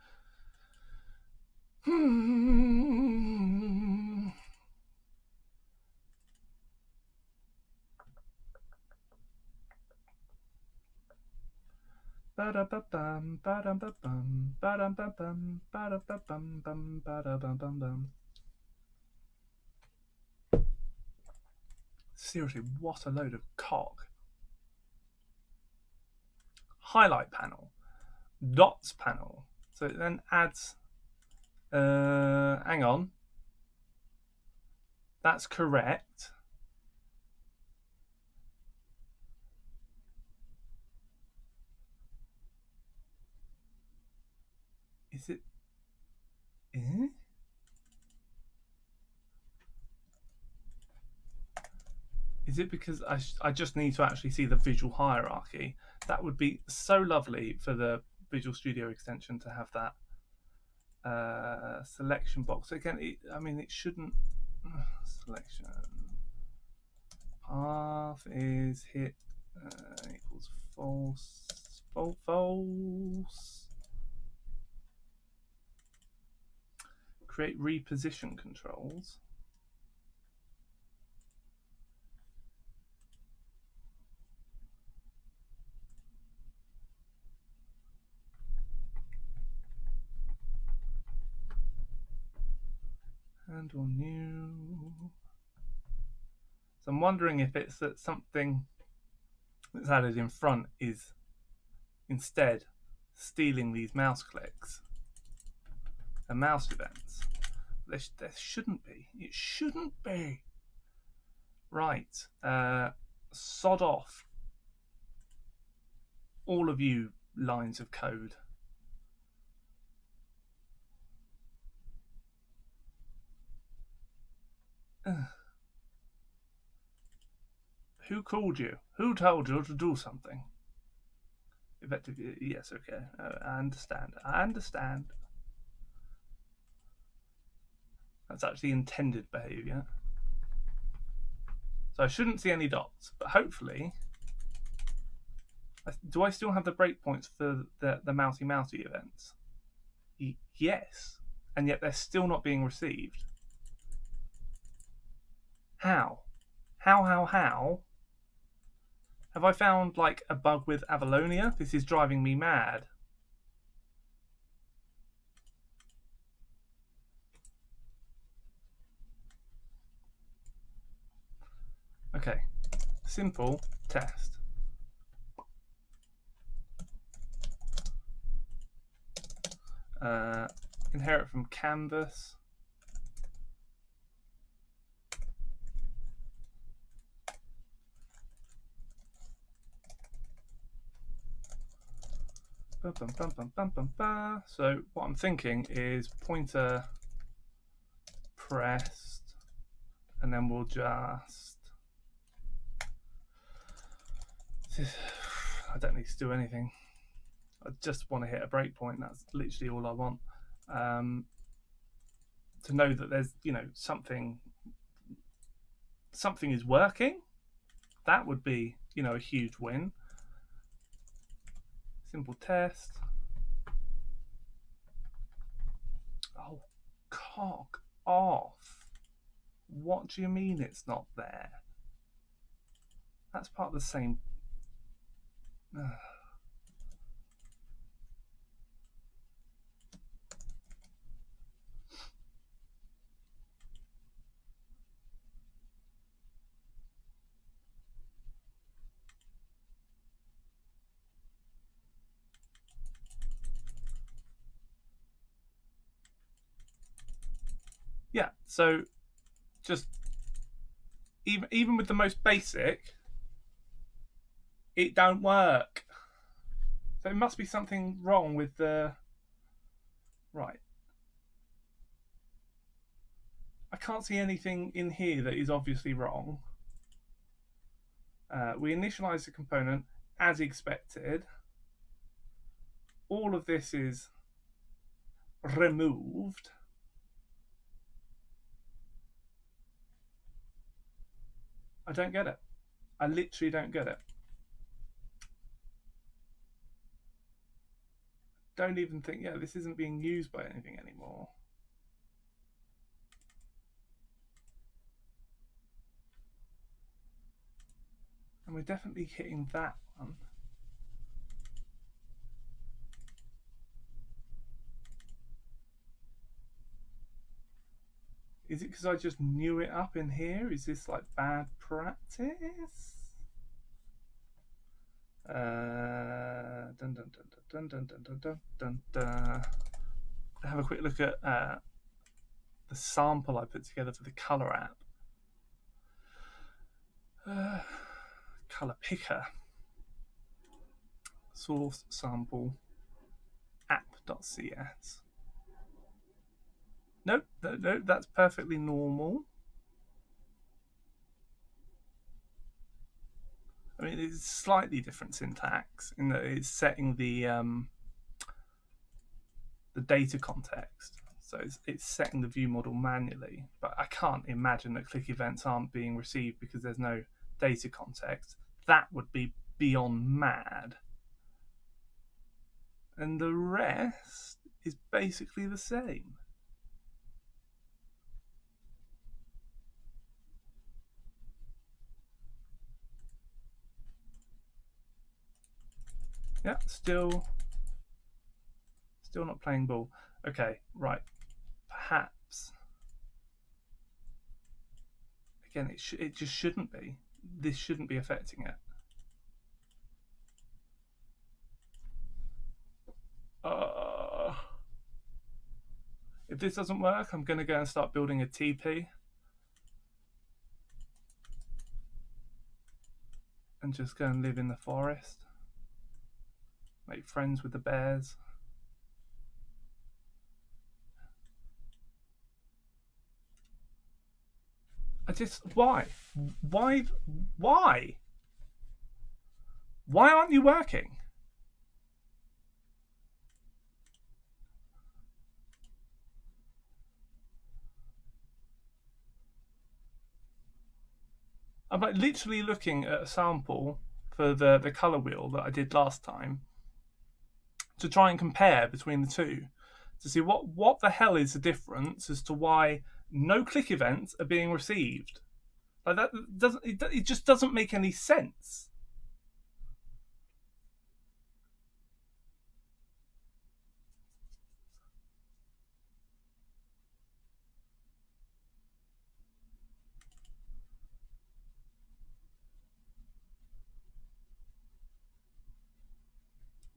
Seriously, what a load of cock. Highlight panel, dots panel. So it then adds, hang on, that's correct. Is it? Eh? Is it because I just need to actually see the visual hierarchy? That would be so lovely for the Visual Studio extension to have that selection box. Again, I mean, it shouldn't. Selection path is hit equals false. False. Create reposition controls. Handle new. So I'm wondering if it's that something that's added in front is instead stealing these mouse clicks and mouse events. There shouldn't be. It shouldn't be. Right. Sod off. All of you lines of code. Who called you? Who told you to do something? Effectively, yes, okay. I understand. I understand. That's actually intended behavior. So I shouldn't see any dots, but hopefully... Do I still have the breakpoints for the mousy events? Yes. And yet they're still not being received. How? How? Have I found like a bug with Avalonia? This is driving me mad. Okay, simple test. Inherit from canvas. So what I'm thinking is pointer pressed, and then we'll just... I don't need to do anything. I just want to hit a breakpoint. That's literally all I want. To know that there's, something is working. That would be, a huge win. Simple test. Oh, cock off. What do you mean it's not there? That's part of the same... So just even with the most basic, it don't work. So it must be something wrong with the right. I can't see anything in here that is obviously wrong. We initialize the component as expected. All of this is removed. I don't get it. I literally don't get it. Don't even think, yeah, this isn't being used by anything anymore. And we're definitely hitting that one. Is it because I just knew it up in here? Is this like bad practice? Dun, dun, dun, dun, dun, dun, dun, dun, dun, dun. Have a quick look at the sample I put together for the color app. Color picker. Source sample app.cs. Nope, no, that's perfectly normal. I mean, it's slightly different syntax in that it's setting the data context. So it's setting the view model manually, but I can't imagine that click events aren't being received because there's no data context. That would be beyond mad. And the rest is basically the same. Yeah, still not playing ball. Okay, right. Perhaps again, it just shouldn't be. This shouldn't be affecting it. If this doesn't work, I'm going to go and start building a TP and just go and live in the forest, make friends with the bears. Why aren't you working? I'm like literally looking at a sample for the color wheel that I did last time to try and compare between the two to see what the hell is the difference as to why no click events are being received. Like that doesn't it just doesn't make any sense.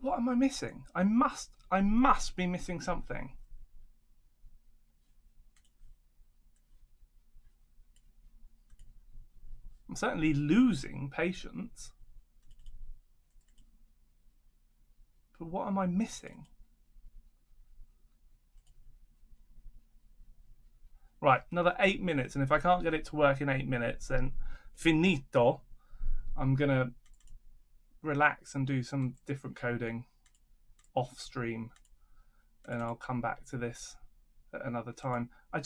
What am I missing? I must be missing something. I'm certainly losing patience. But what am I missing? Right, another 8 minutes, and if I can't get it to work in 8 minutes, then finito. I'm gonna relax and do some different coding off stream, and I'll come back to this at another time. I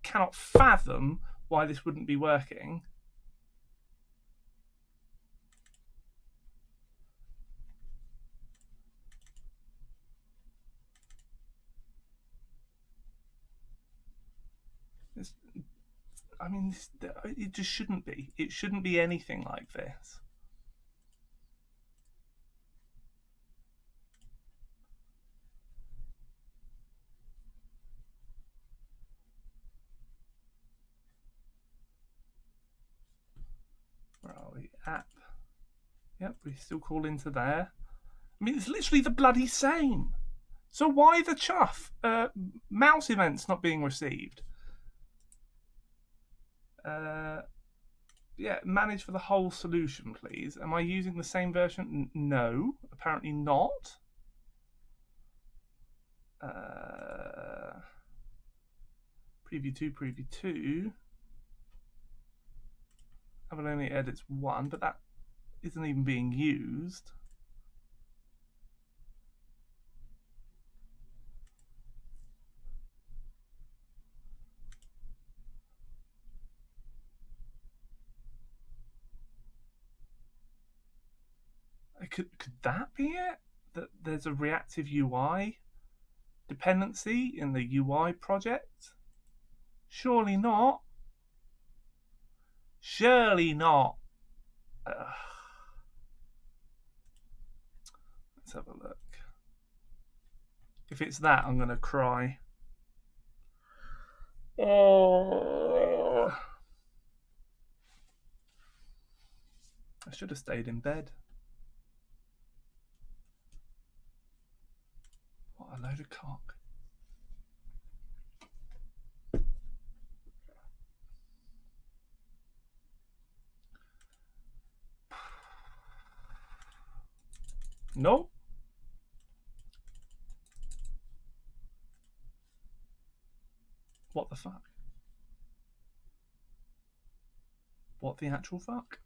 cannot fathom why this wouldn't be working. I mean, it just shouldn't be. It shouldn't be anything like this. Where are we? App. Yep, we still call into there. I mean, it's literally the bloody same. So why the chuff? Mouse events not being received. Yeah, manage for the whole solution, please. Am I using the same version? No, apparently not. Preview 2, preview 2. Avalonia edits 1, but that isn't even being used. Could that be it? That there's a reactive UI dependency in the UI project? Surely not. Surely not. Let's have a look. If it's that, I'm going to cry. Oh. I should have stayed in bed. What a load of cock. No. What the fuck? What the actual fuck?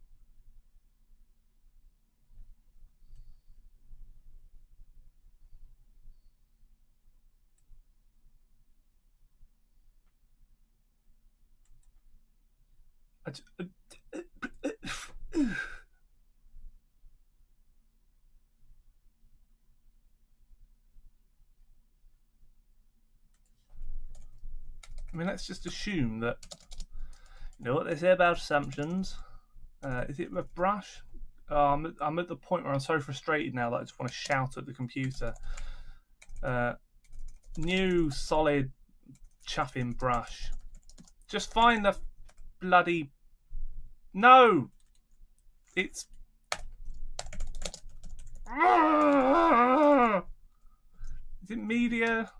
I mean, let's just assume that, you know what they say about assumptions. Is it a brush? I'm at the point where I'm so frustrated now that I just want to shout at the computer. New solid chuffing brush. Just find the bloody... No! It's... Is it media?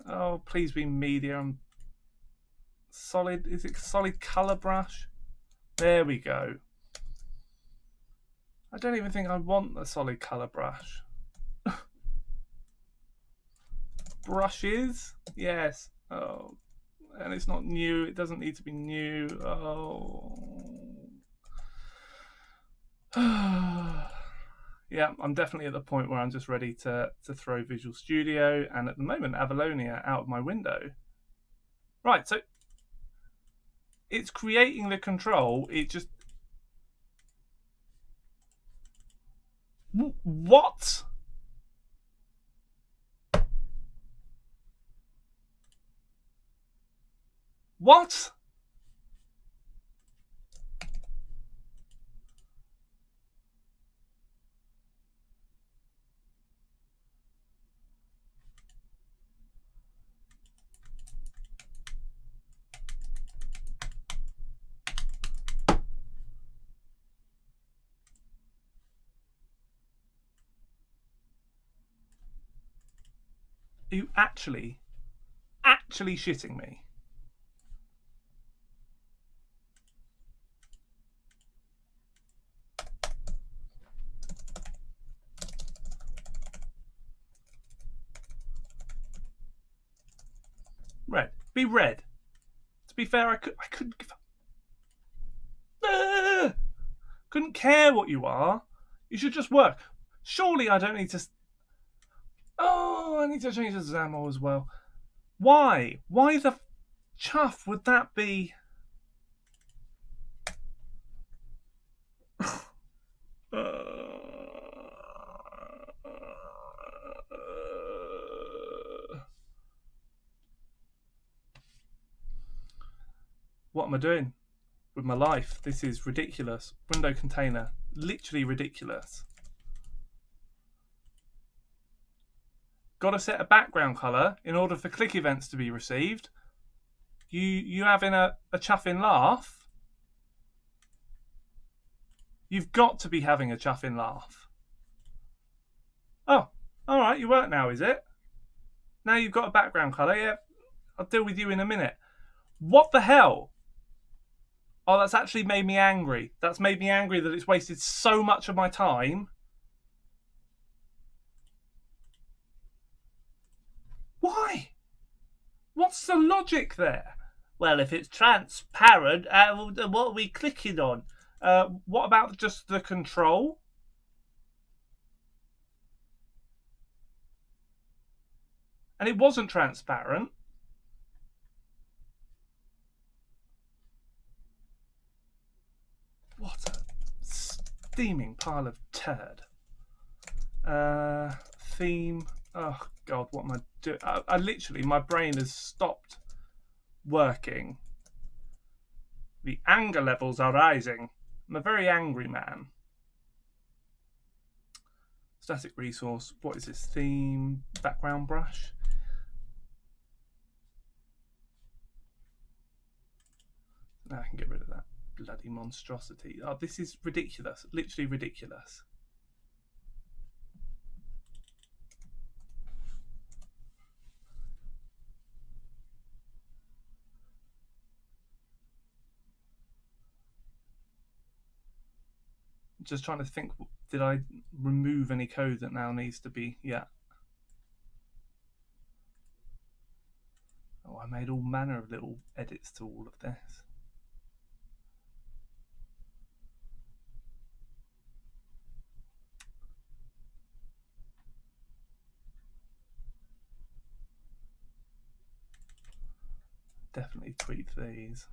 Oh, please be media. Solid. Is it solid color brush? There we go. I don't even think I want a solid color brush. Brushes? Yes. Oh. And it's not new. It doesn't need to be new. Oh. Yeah, I'm definitely at the point where I'm just ready to throw Visual Studio and at the moment Avalonia out of my window. Right, so it's creating the control. It just... What? What? Are you actually shitting me? Red. Be red. To be fair, I couldn't give up. Couldn't care what you are. You should just work. Surely I don't need to... Oh, I need to change the XAML as well. Why? Why the chuff would that be? What am I doing with my life? This is ridiculous. Window container. Literally ridiculous. Got to set a background color in order for click events to be received. You having a chuffing laugh? You've got to be having a chuffing laugh. Oh, All right, you work now, is it? Now you've got a background colour. Yeah, I'll deal with you in a minute. What the hell? Oh, that's actually made me angry. That's made me angry that it's wasted so much of my time. Why? What's the logic there? Well, if it's transparent, what are we clicking on? What about just the control? And it wasn't transparent. What a steaming pile of turd. Theme. Oh, God, what am I doing? I literally, my brain has stopped working. The anger levels are rising. I'm a very angry man. Static resource. What is this? Theme. Background brush. Now I can get rid of that bloody monstrosity. Oh, this is ridiculous. Literally ridiculous. Just trying to think, did I remove any code that now needs to be, yeah. Oh, I made all manner of little edits to all of this. Definitely tweak these.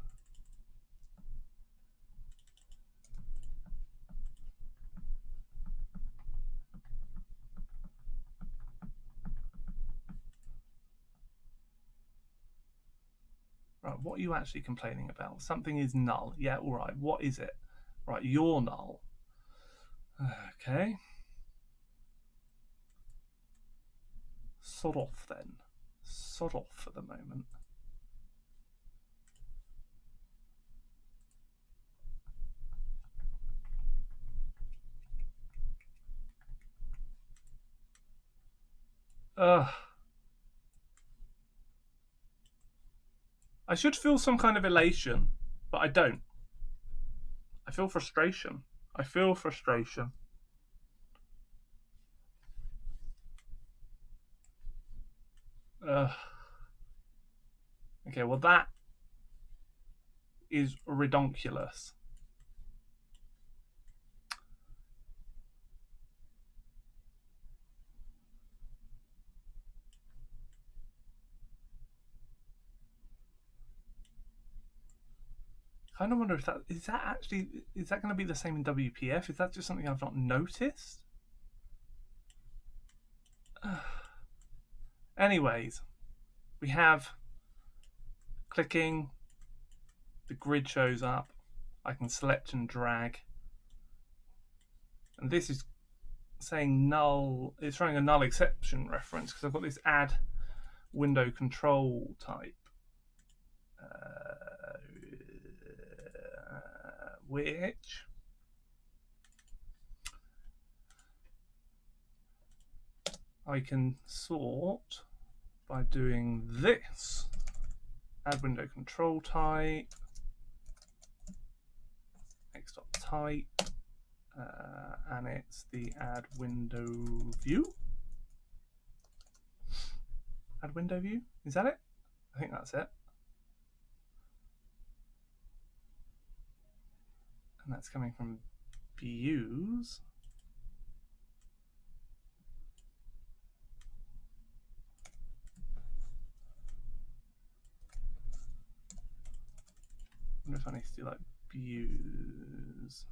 Right, what are you actually complaining about? Something is null. Yeah, all right. What is it? Right, you're null. Okay. Sod off then. Sod off for the moment. Ugh. I should feel some kind of elation, but I don't. I feel frustration. I feel frustration. Ugh. Okay, well that is redonkulous. I kind of wonder if that is that going to be the same in WPF? Is that just something I've not noticed? Anyways, we have clicking, the grid shows up, I can select and drag, and this is saying null, it's throwing a null exception reference because I've got this add window control type, which I can sort by doing this. Add window control type, x.type, and it's the add window view. Add window view, is that it? I think that's it. And that's coming from views. I wonder if I need to do like views.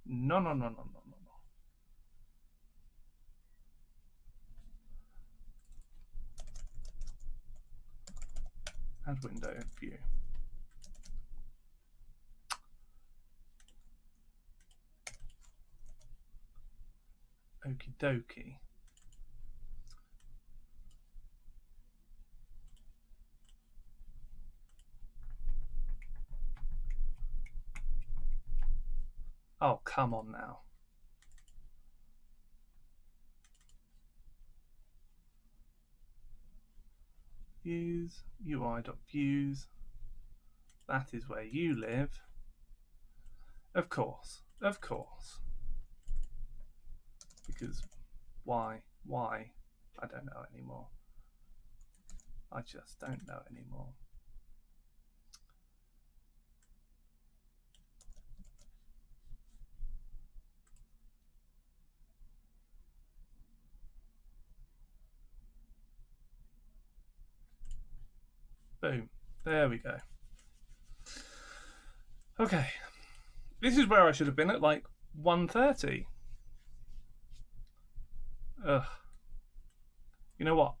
No. Add window view. Okie dokie. Oh, come on now. UI.views, UI.views. That is where you live. Of course, of course. Because why? I don't know anymore. I just don't know anymore. Boom. There we go. Okay. This is where I should have been at like 1:30. Ugh. You know what?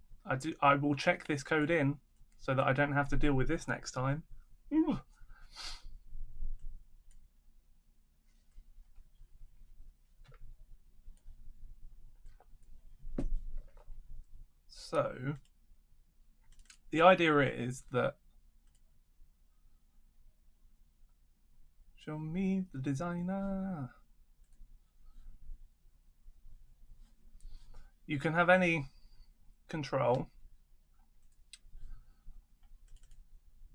I will check this code in so that I don't have to deal with this next time. Ooh. So the idea is that show me the designer. You can have any control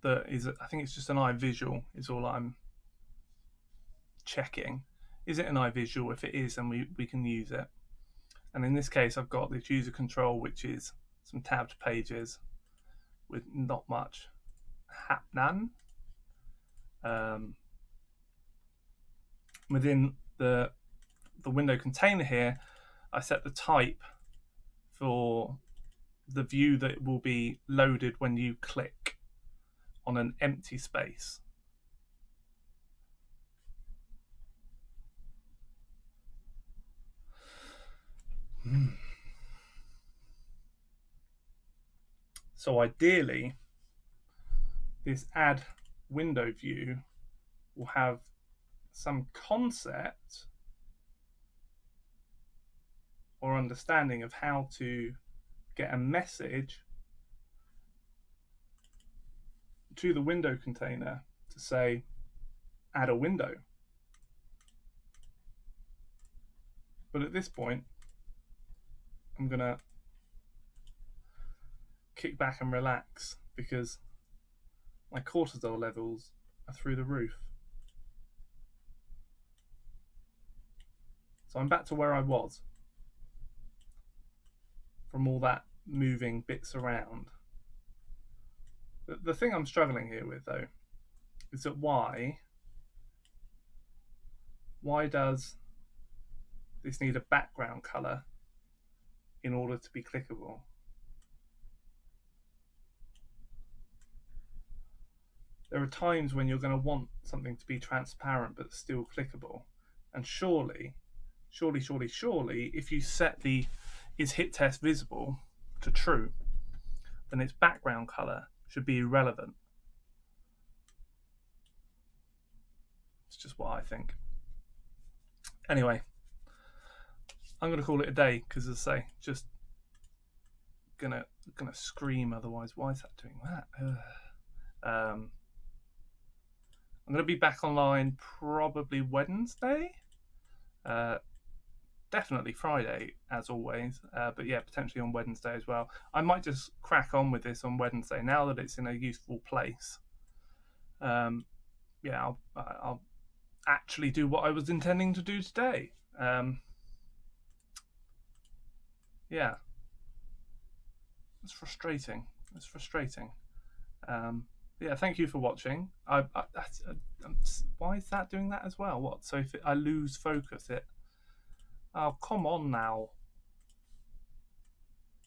that is, I think it's just an iVisual is all I'm checking. Is it an iVisual? If it is, then we can use it. And in this case, I've got this user control, which is some tabbed pages with not much happening. Within the window container here, I set the type for the view that will be loaded when you click on an empty space. So ideally, this add window view will have some concept or understanding of how to get a message to the window container to say, add a window. But at this point, I'm gonna kick back and relax because my cortisol levels are through the roof. So I'm back to where I was from all that moving bits around. The thing I'm struggling here with though is that why does this need a background color in order to be clickable? There are times when you're going to want something to be transparent but still clickable, and surely, if you set the is hit test visible to true, then its background color should be irrelevant. It's just what I think. Anyway, I'm going to call it a day because, as I say, just gonna scream otherwise. Why is that doing that? I'm going to be back online probably Wednesday. Definitely Friday, as always. But yeah, potentially on Wednesday as well. I might just crack on with this on Wednesday now that it's in a useful place. Yeah, I'll actually do what I was intending to do today. Yeah, it's frustrating. It's frustrating. Yeah, thank you for watching. Why is that doing that as well? What? So if I lose focus, it. Oh, come on now.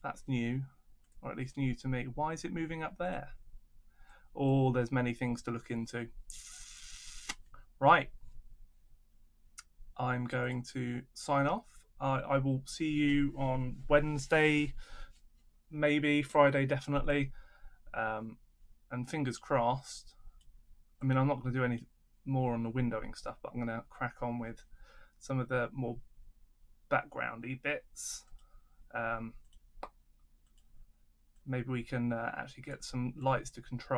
That's new, or at least new to me. Why is it moving up there? Oh, there's many things to look into. Right. I'm going to sign off. I will see you on Wednesday, maybe Friday, definitely. And fingers crossed. I mean, I'm not going to do any more on the windowing stuff, but I'm going to crack on with some of the more backgroundy bits. Maybe we can actually get some lights to control